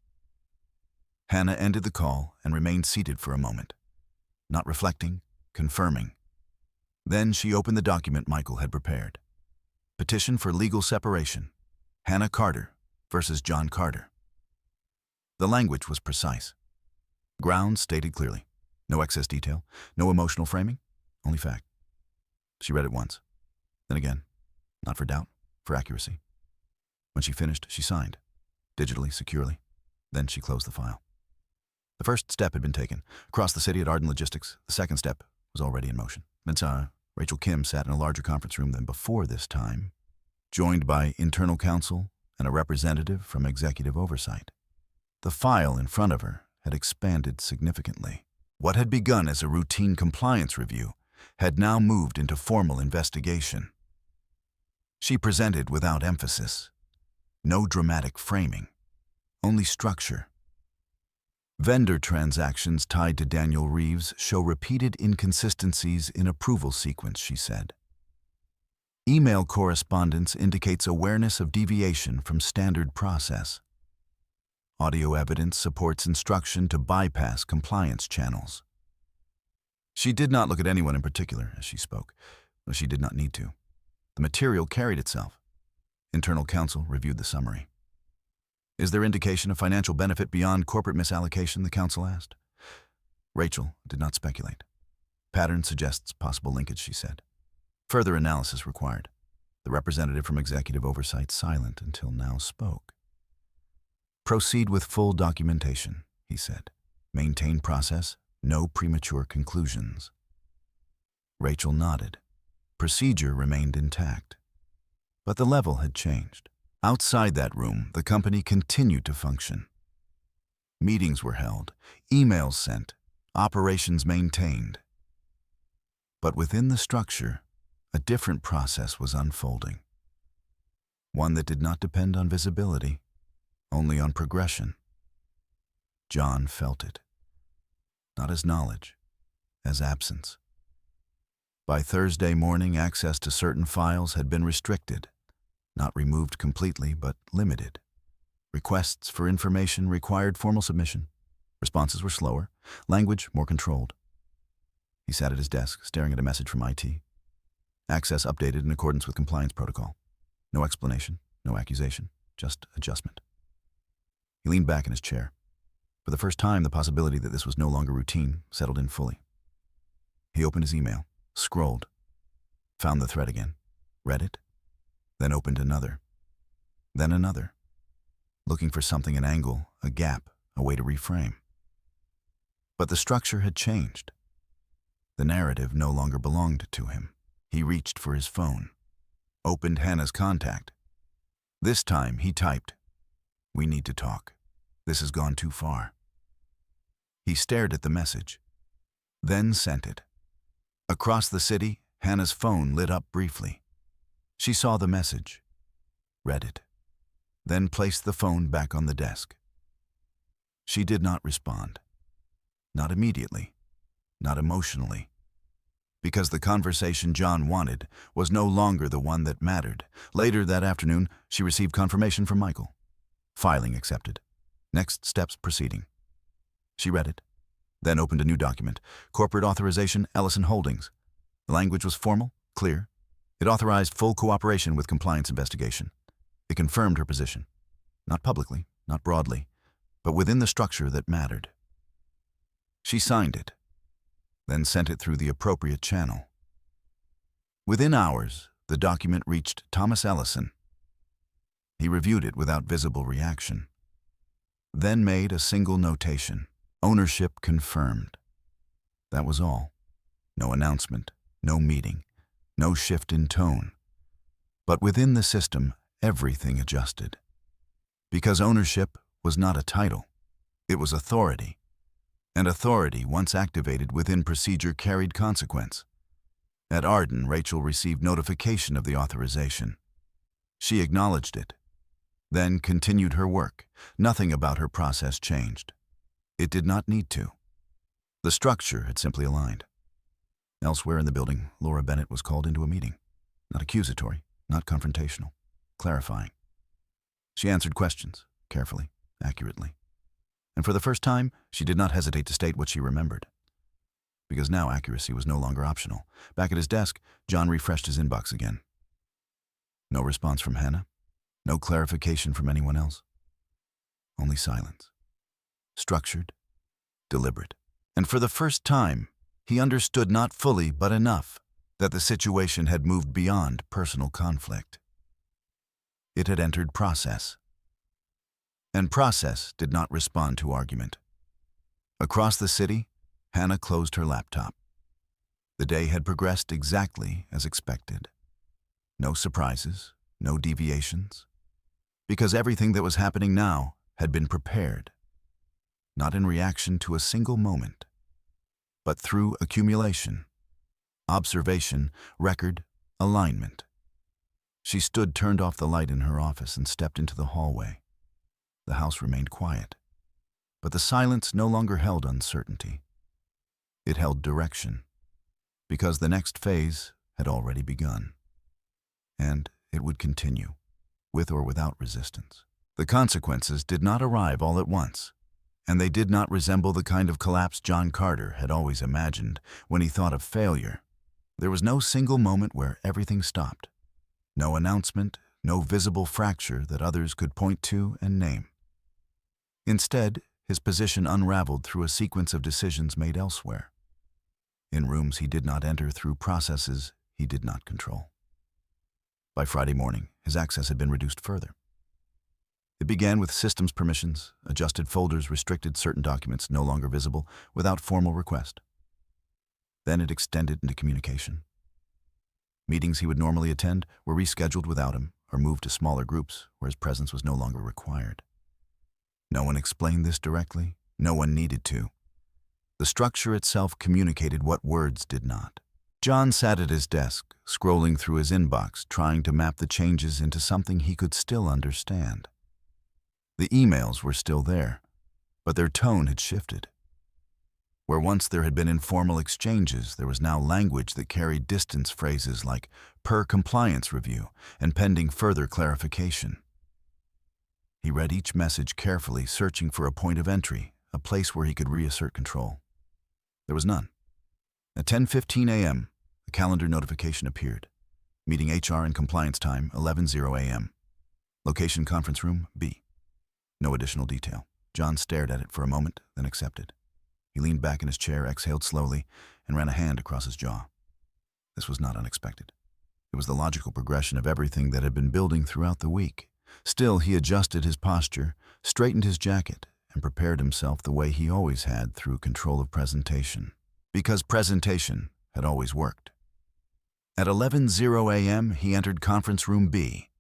Hannah ended the call and remained seated for a moment, not reflecting, confirming. Then she opened the document Michael had prepared. Petition for legal separation. Hannah Carter versus John Carter. The language was precise. Grounds stated clearly. No excess detail, no emotional framing, only fact. She read it once, then again, not for doubt, for accuracy. When she finished, she signed, digitally, securely. Then she closed the file. The first step had been taken. Across the city at Arden Logistics, the second step was already in motion. Rachel Kim sat in a larger conference room than before this time, joined by internal counsel and a representative from executive oversight. The file in front of her had expanded significantly. What had begun as a routine compliance review had now moved into formal investigation. She presented without emphasis. No dramatic framing, only structure. Vendor transactions tied to Daniel Reeves show repeated inconsistencies in approval sequence, she said. Email correspondence indicates awareness of deviation from standard process. Audio evidence supports instruction to bypass compliance channels. She did not look at anyone in particular as she spoke, though she did not need to. The material carried itself. Internal counsel reviewed the summary. "Is there indication of financial benefit beyond corporate misallocation?" the counsel asked. Rachel did not speculate. "Pattern suggests possible linkage," she said. "Further analysis required." The representative from executive oversight, silent until now, spoke. "Proceed with full documentation," he said. "Maintain process, no premature conclusions." Rachel nodded. Procedure remained intact. But the level had changed. Outside that room, the company continued to function. Meetings were held, emails sent, operations maintained. But within the structure, a different process was unfolding. One that did not depend on visibility, only on progression. John felt it. Not as knowledge, as absence. By Thursday morning, access to certain files had been restricted. Not removed completely, but limited. Requests for information required formal submission. Responses were slower, language more controlled. He sat at his desk, staring at a message from IT. Access updated in accordance with compliance protocol. No explanation, no accusation, just adjustment. He leaned back in his chair. For the first time, the possibility that this was no longer routine settled in fully. He opened his email, scrolled, found the thread again, read it, then opened another, then another, looking for something, an angle, a gap, a way to reframe. But the structure had changed. The narrative no longer belonged to him. He reached for his phone, opened Hannah's contact. This time he typed, "We need to talk. This has gone too far." He stared at the message, then sent it. Across the city, Hannah's phone lit up briefly. She saw the message, read it, then placed the phone back on the desk. She did not respond. Not immediately, not emotionally. Because the conversation John wanted was no longer the one that mattered. Later that afternoon, she received confirmation from Michael. Filing accepted. Next steps proceeding. She read it, then opened a new document. Corporate authorization, Ellison Holdings. The language was formal, clear. It authorized full cooperation with compliance investigation. It confirmed her position. Not publicly, not broadly, but within the structure that mattered. She signed it, then sent it through the appropriate channel. Within hours, The document reached Thomas Ellison. He reviewed it without visible reaction, then made a single notation: ownership confirmed. That was all. No announcement, no meeting, no shift in tone. But within the system, everything adjusted. Because ownership was not a title, it was authority. And authority, once activated within procedure, carried consequence. At Arden, Rachel received notification of the authorization. She acknowledged it, then continued her work. Nothing about her process changed. It did not need to. The structure had simply aligned. Elsewhere in the building, Laura Bennett was called into a meeting. Not accusatory, not confrontational, clarifying. She answered questions, carefully, accurately. And for the first time, she did not hesitate to state what she remembered. Because now accuracy was no longer optional. Back at his desk, John refreshed his inbox again. No response from Hannah. No clarification from anyone else. Only silence. Structured, deliberate. And for the first time, he understood not fully but enough that the situation had moved beyond personal conflict. It had entered process. And process did not respond to argument. Across the city, Hannah closed her laptop. The day had progressed exactly as expected. No surprises, no deviations. Because everything that was happening now had been prepared. Not in reaction to a single moment, but through accumulation, observation, record, alignment. She stood, turned off the light in her office, and stepped into the hallway. The house remained quiet, but the silence no longer held uncertainty. It held direction, because the next phase had already begun. And it would continue, with or without resistance. The consequences did not arrive all at once, and they did not resemble the kind of collapse John Carter had always imagined when he thought of failure. There was no single moment where everything stopped. No announcement, no visible fracture that others could point to and name. Instead, his position unraveled through a sequence of decisions made elsewhere, in rooms he did not enter, through processes he did not control. By Friday morning, his access had been reduced further. It began with systems permissions, adjusted folders, restricted certain documents no longer visible without formal request. Then it extended into communication. Meetings he would normally attend were rescheduled without him or moved to smaller groups where his presence was no longer required. No one explained this directly. No one needed to. The structure itself communicated what words did not. John sat at his desk, scrolling through his inbox, trying to map the changes into something he could still understand. The emails were still there, but their tone had shifted. Where once there had been informal exchanges, there was now language that carried distance, phrases like "per compliance review" and "pending further clarification." He read each message carefully, searching for a point of entry, a place where he could reassert control. There was none. At 10:15 a.m., a calendar notification appeared. Meeting HR and compliance time, 11:00 a.m. Location: conference room B. No additional detail. John stared at it for a moment, then accepted. He leaned back in his chair, exhaled slowly, and ran a hand across his jaw. This was not unexpected. It was the logical progression of everything that had been building throughout the week. Still, he adjusted his posture, straightened his jacket, and prepared himself the way he always had, through control of presentation. Because presentation had always worked. At 11:00 a.m., he entered conference room B.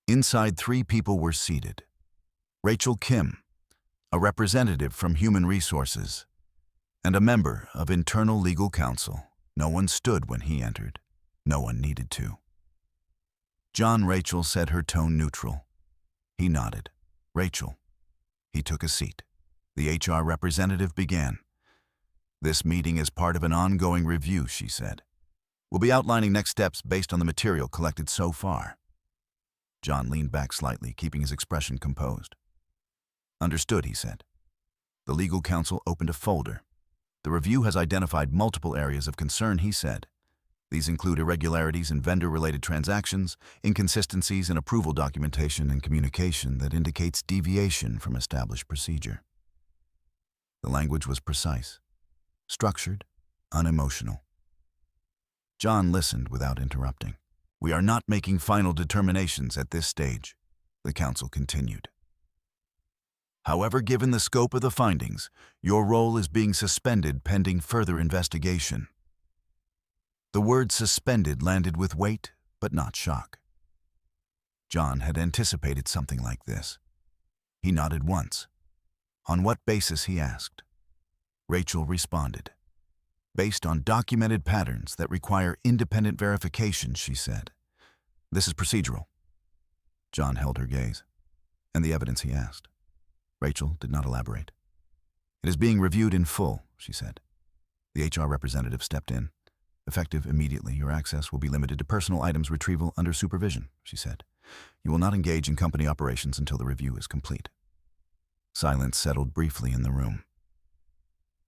Inside, 3 people were seated. Rachel Kim, a representative from Human Resources, and a member of Internal Legal Counsel. No one stood when he entered. No one needed to. Rachel said, her tone neutral. He nodded. Rachel. He took a seat. The HR representative began. "This meeting is part of an ongoing review," she said. "We'll be outlining next steps based on the material collected so far." John leaned back slightly, keeping his expression composed. "Understood," he said. The legal counsel opened a folder. "The review has identified multiple areas of concern," he said. "These include irregularities in vendor-related transactions, inconsistencies in approval documentation, and communication that indicates deviation from established procedure." The language was precise, structured, unemotional. John listened without interrupting. We are not making final determinations at this stage, the counsel continued. However, given the scope of the findings, your role is being suspended pending further investigation. The word suspended landed with weight, but not shock. John had anticipated something like this. He nodded once. On what basis, he asked. Rachel responded. Based on documented patterns that require independent verification, she said. This is procedural. John held her gaze. And the evidence, he asked. Rachel did not elaborate. It is being reviewed in full, she said. The HR representative stepped in. Effective immediately, your access will be limited to personal items retrieval under supervision, she said. You will not engage in company operations until the review is complete. Silence settled briefly in the room.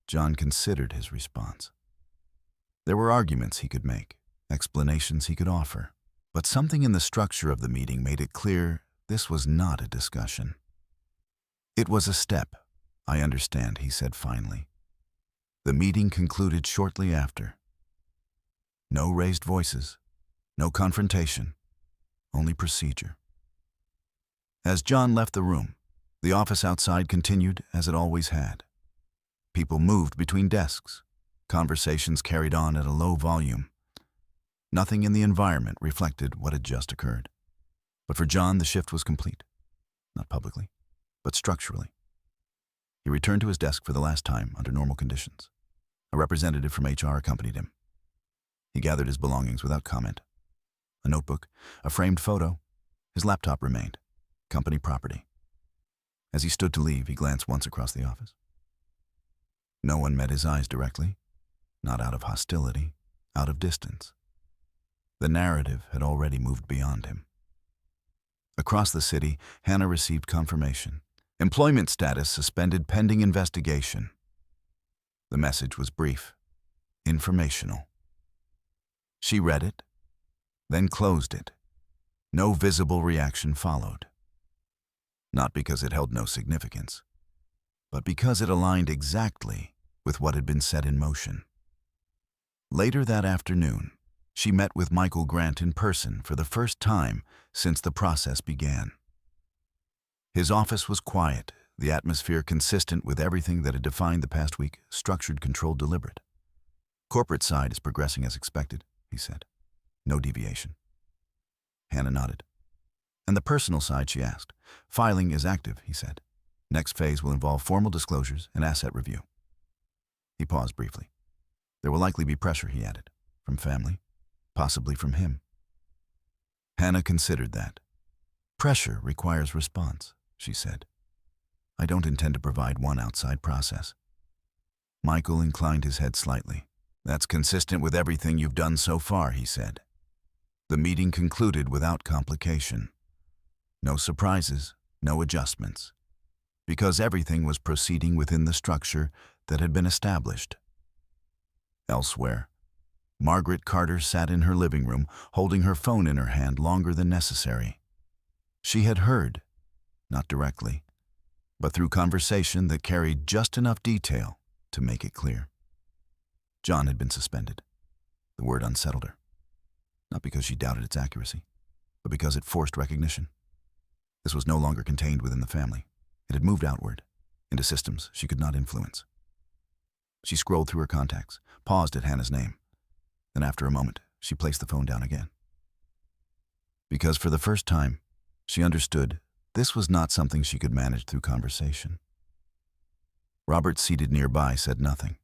John considered his response. There were arguments he could make, explanations he could offer, but something in the structure of the meeting made it clear this was not a discussion. It was a step, I understand, he said finally. The meeting concluded shortly after. No raised voices, no confrontation, only procedure. As John left the room, the office outside continued as it always had. People moved between desks. Conversations carried on at a low volume. Nothing in the environment reflected what had just occurred. But for John, the shift was complete. Not publicly, but structurally. He returned to his desk for the last time under normal conditions. A representative from HR accompanied him. He gathered his belongings without comment. A notebook, a framed photo. His laptop remained. Company property. As he stood to leave, he glanced once across the office. No one met his eyes directly, not out of hostility, out of distance. The narrative had already moved beyond him. Across the city, Hannah received confirmation. Employment status suspended pending investigation. The message was brief, informational. She read it, then closed it. No visible reaction followed. Not because it held no significance, but because it aligned exactly with what had been set in motion. Later that afternoon, she met with Michael Grant in person for the first time since the process began. His office was quiet, the atmosphere consistent with everything that had defined the past week, structured, controlled, deliberate. Corporate side is progressing as expected, he said. No deviation. Hannah nodded. And the personal side, she asked. Filing is active, he said. Next phase will involve formal disclosures and asset review. He paused briefly. There will likely be pressure, he added, from family, possibly from him. Hannah considered that. Pressure requires response, she said. I don't intend to provide one outside process. Michael inclined his head slightly. That's consistent with everything you've done so far, he said. The meeting concluded without complication. No surprises, no adjustments. Because everything was proceeding within the structure that had been established. Elsewhere, Margaret Carter sat in her living room, holding her phone in her hand longer than necessary. She had heard, not directly, but through conversation that carried just enough detail to make it clear. John had been suspended. The word unsettled her. Not because she doubted its accuracy, but because it forced recognition. This was no longer contained within the family. It had moved outward, into systems she could not influence. She scrolled through her contacts, paused at Hannah's name. Then after a moment, she placed the phone down again. Because for the first time, she understood this was not something she could manage through conversation. Robert, seated nearby, said nothing.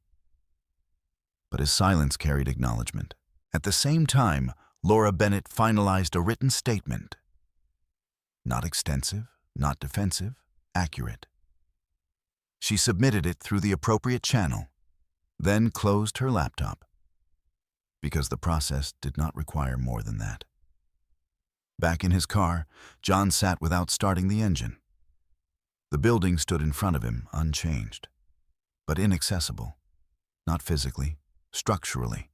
But his silence carried acknowledgement. At the same time, Laura Bennett finalized a written statement. Not extensive, not defensive, accurate. She submitted it through the appropriate channel, then closed her laptop, because the process did not require more than that. Back in his car, John sat without starting the engine. The building stood in front of him, unchanged, but inaccessible, not physically, structurally.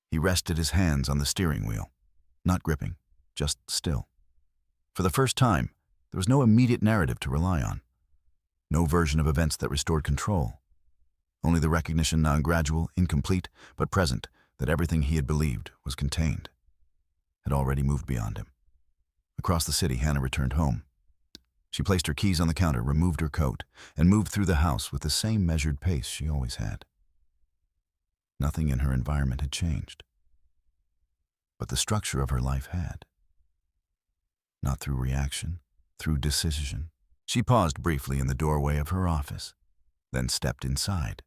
He rested his hands on the steering wheel, not gripping, just still. For the first time, there was no immediate narrative to rely on, no version of events that restored control, only the recognition, now gradual, incomplete, but present, that everything he had believed was contained. had already moved beyond him. Across the city, Hannah returned home. She placed her keys on the counter, removed her coat, and moved through the house with the same measured pace she always had. Nothing in her environment had changed, but the structure of her life had. Not through reaction, through decision. She paused briefly in the doorway of her office, then stepped inside,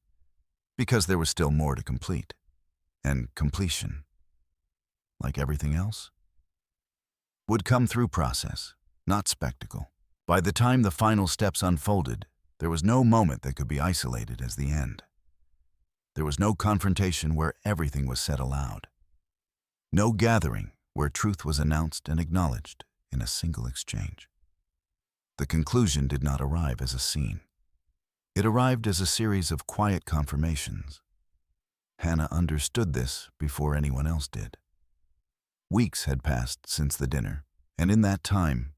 because there was still more to complete. And completion, like everything else, would come through process, not spectacle. By the time the final steps unfolded, there was no moment that could be isolated as the end. There was no confrontation where everything was said aloud. No gathering where truth was announced and acknowledged in a single exchange. The conclusion did not arrive as a scene. It arrived as a series of quiet confirmations. Hannah understood this before anyone else did. Weeks had passed since the dinner, and in that time,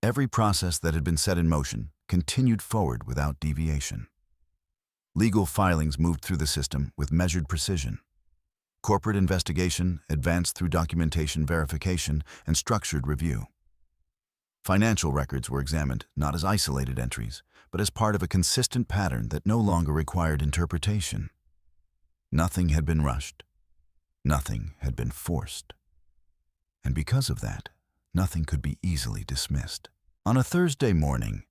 every process that had been set in motion continued forward without deviation. Legal filings moved through the system with measured precision. Corporate investigation advanced through documentation verification and structured review. Financial records were examined not as isolated entries, but as part of a consistent pattern that no longer required interpretation. Nothing had been rushed. Nothing had been forced. And because of that, nothing could be easily dismissed. On a Thursday morning,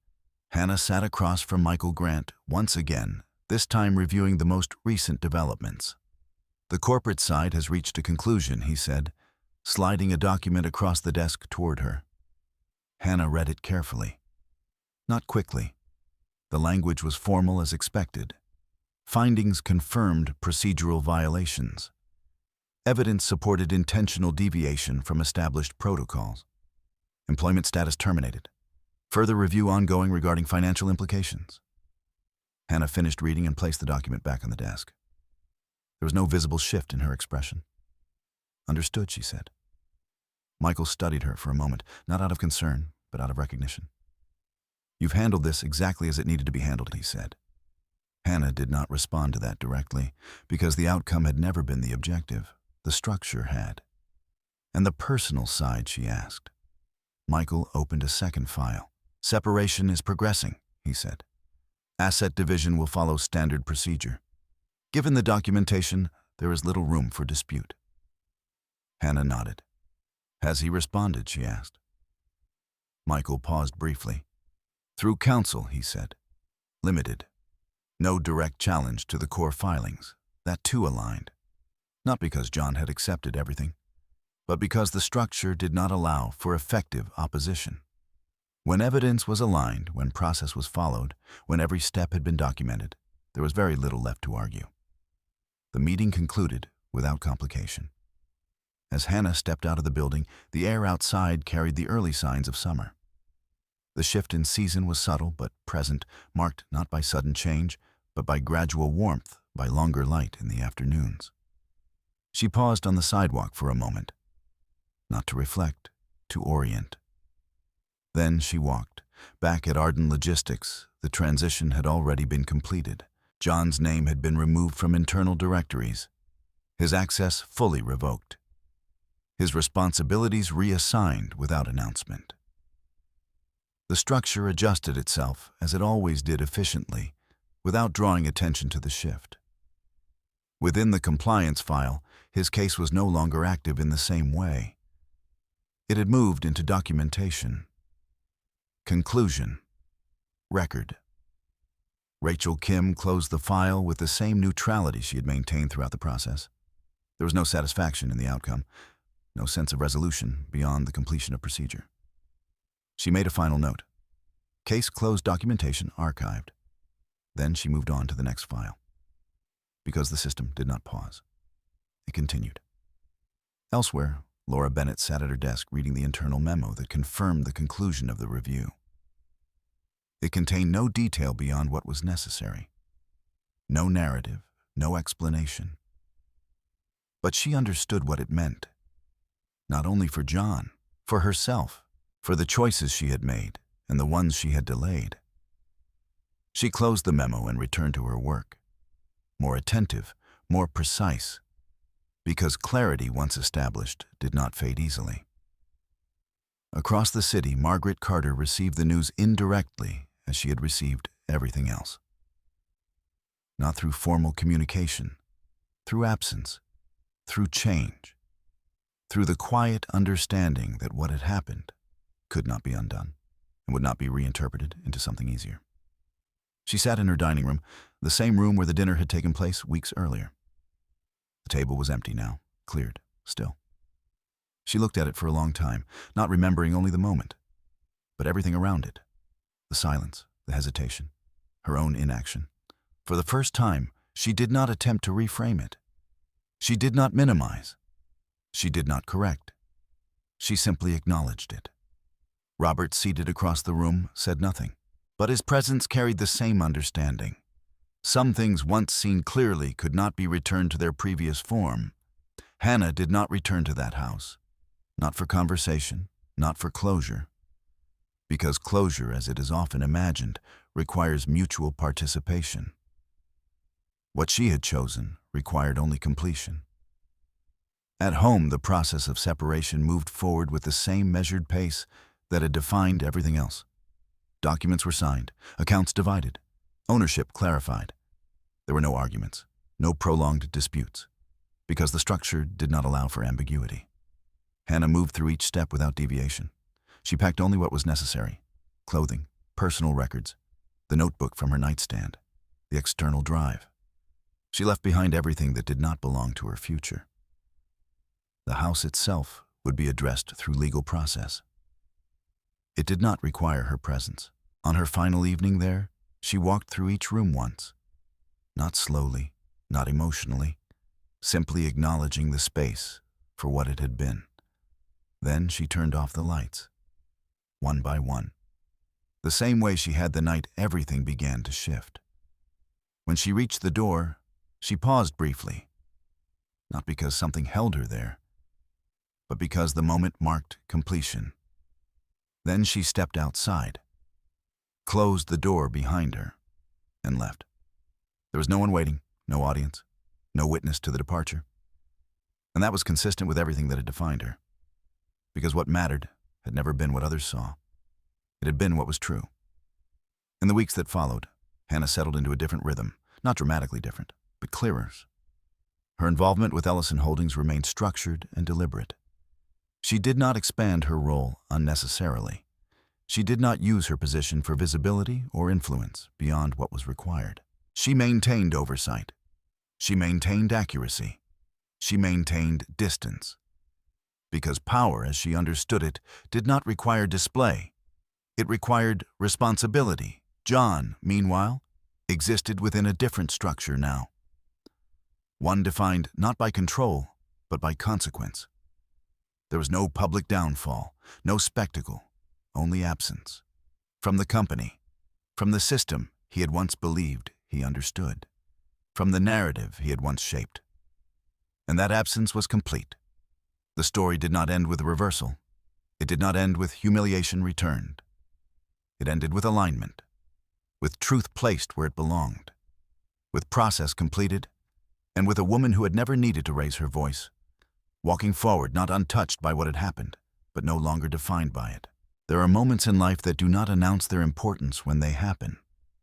Hannah sat across from Michael Grant once again, this time reviewing the most recent developments. The corporate side has reached a conclusion, he said, sliding a document across the desk toward her. Hannah read it carefully. Not quickly. The language was formal as expected. Findings confirmed procedural violations. Evidence supported intentional deviation from established protocols. Employment status terminated. Further review ongoing regarding financial implications. Hannah finished reading and placed the document back on the desk. There was no visible shift in her expression. Understood, she said. Michael studied her for a moment, not out of concern, but out of recognition. You've handled this exactly as it needed to be handled, he said. Hannah did not respond to that directly, because the outcome had never been the objective. The structure had. And the personal side, she asked. Michael opened a second file. Separation is progressing, he said. Asset division will follow standard procedure. Given the documentation, there is little room for dispute. Hannah nodded. Has he responded, she asked. Michael paused briefly. Through counsel, he said. Limited. No direct challenge to the core filings. That too aligned. Not because John had accepted everything, but because the structure did not allow for effective opposition. When evidence was aligned, when process was followed, when every step had been documented, there was very little left to argue. The meeting concluded without complication. As Hannah stepped out of the building, the air outside carried the early signs of summer. The shift in season was subtle but present, marked not by sudden change, but by gradual warmth, by longer light in the afternoons. She paused on the sidewalk for a moment, not to reflect, to orient. Then she walked. Back at Arden Logistics, the transition had already been completed. John's name had been removed from internal directories, his access fully revoked, his responsibilities reassigned without announcement. The structure adjusted itself, as it always did efficiently, without drawing attention to the shift. Within the compliance file, his case was no longer active in the same way. It had moved into documentation. Conclusion. Record. Rachel Kim closed the file with the same neutrality she had maintained throughout the process. There was no satisfaction in the outcome, no sense of resolution beyond the completion of procedure. She made a final note. Case closed, documentation archived. Then she moved on to the next file. Because the system did not pause, it continued. Elsewhere, Laura Bennett sat at her desk reading the internal memo that confirmed the conclusion of the review. It contained no detail beyond what was necessary. No narrative, no explanation. But she understood what it meant. Not only for John, for herself, for the choices she had made and the ones she had delayed. She closed the memo and returned to her work. More attentive, more precise, because clarity once established did not fade easily. Across the city, Margaret Carter received the news indirectly as she had received everything else. Not through formal communication, through absence, through change, through the quiet understanding that what had happened could not be undone and would not be reinterpreted into something easier. She sat in her dining room, the same room where the dinner had taken place weeks earlier. The table was empty now, cleared, still. She looked at it for a long time, not remembering only the moment, but everything around it. The silence, the hesitation, her own inaction. For the first time, she did not attempt to reframe it. She did not minimize. She did not correct. She simply acknowledged it. Robert, seated across the room, said nothing, but his presence carried the same understanding. Some things once seen clearly could not be returned to their previous form. Hannah did not return to that house. Not for conversation, not for closure. Because closure, as it is often imagined, requires mutual participation. What she had chosen required only completion. At home, the process of separation moved forward with the same measured pace that had defined everything else. Documents were signed, accounts divided, ownership clarified. There were no arguments, no prolonged disputes, because the structure did not allow for ambiguity. Hannah moved through each step without deviation. She packed only what was necessary: clothing, personal records, the notebook from her nightstand, the external drive. She left behind everything that did not belong to her future. The house itself would be addressed through legal process. It did not require her presence. On her final evening there, she walked through each room once, not slowly, not emotionally, simply acknowledging the space for what it had been. Then she turned off the lights, one by one. The same way she had the night everything began to shift. When she reached the door, she paused briefly, not because something held her there, but because the moment marked completion. Then she stepped outside, closed the door behind her, and left. There was no one waiting, no audience, no witness to the departure. And that was consistent with everything that had defined her. Because what mattered had never been what others saw. It had been what was true. In the weeks that followed, Hannah settled into a different rhythm, not dramatically different, but clearer. Her involvement with Ellison Holdings remained structured and deliberate. She did not expand her role unnecessarily. She did not use her position for visibility or influence beyond what was required. She maintained oversight. She maintained accuracy. She maintained distance. Because power, as she understood it, did not require display. It required responsibility. John, meanwhile, existed within a different structure now. One defined not by control, but by consequence. There was no public downfall, no spectacle, only absence. From the company, from the system he had once believed he understood, from the narrative he had once shaped. And that absence was complete. The story did not end with a reversal. It did not end with humiliation returned. It ended with alignment, with truth placed where it belonged, with process completed, and with a woman who had never needed to raise her voice, walking forward not untouched by what had happened, but no longer defined by it. There are moments in life that do not announce their importance when they happen.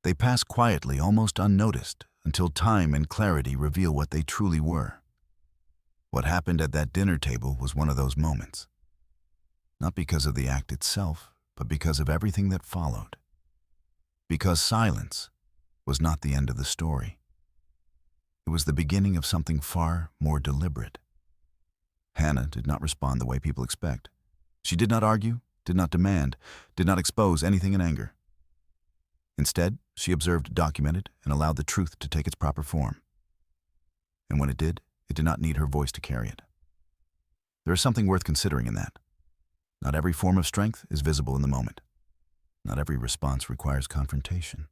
They pass quietly, almost unnoticed, until time and clarity reveal what they truly were. What happened at that dinner table was one of those moments. Not because of the act itself, but because of everything that followed. Because silence was not the end of the story. It was the beginning of something far more deliberate. Hannah did not respond the way people expect. She did not argue, did not demand, did not expose anything in anger. Instead, she observed, documented, and allowed the truth to take its proper form. And when it did not need her voice to carry it. There is something worth considering in that. Not every form of strength is visible in the moment. Not every response requires confrontation.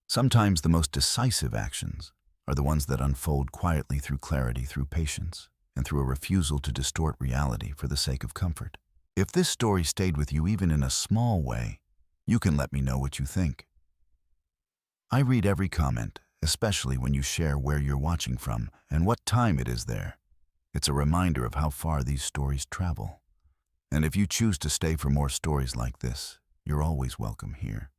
Sometimes the most decisive actions are the ones that unfold quietly through clarity, through patience, and through a refusal to distort reality for the sake of comfort. If this story stayed with you even in a small way, you can let me know what you think. I read every comment, especially when you share where you're watching from and what time it is there. It's a reminder of how far these stories travel. And if you choose to stay for more stories like this, you're always welcome here.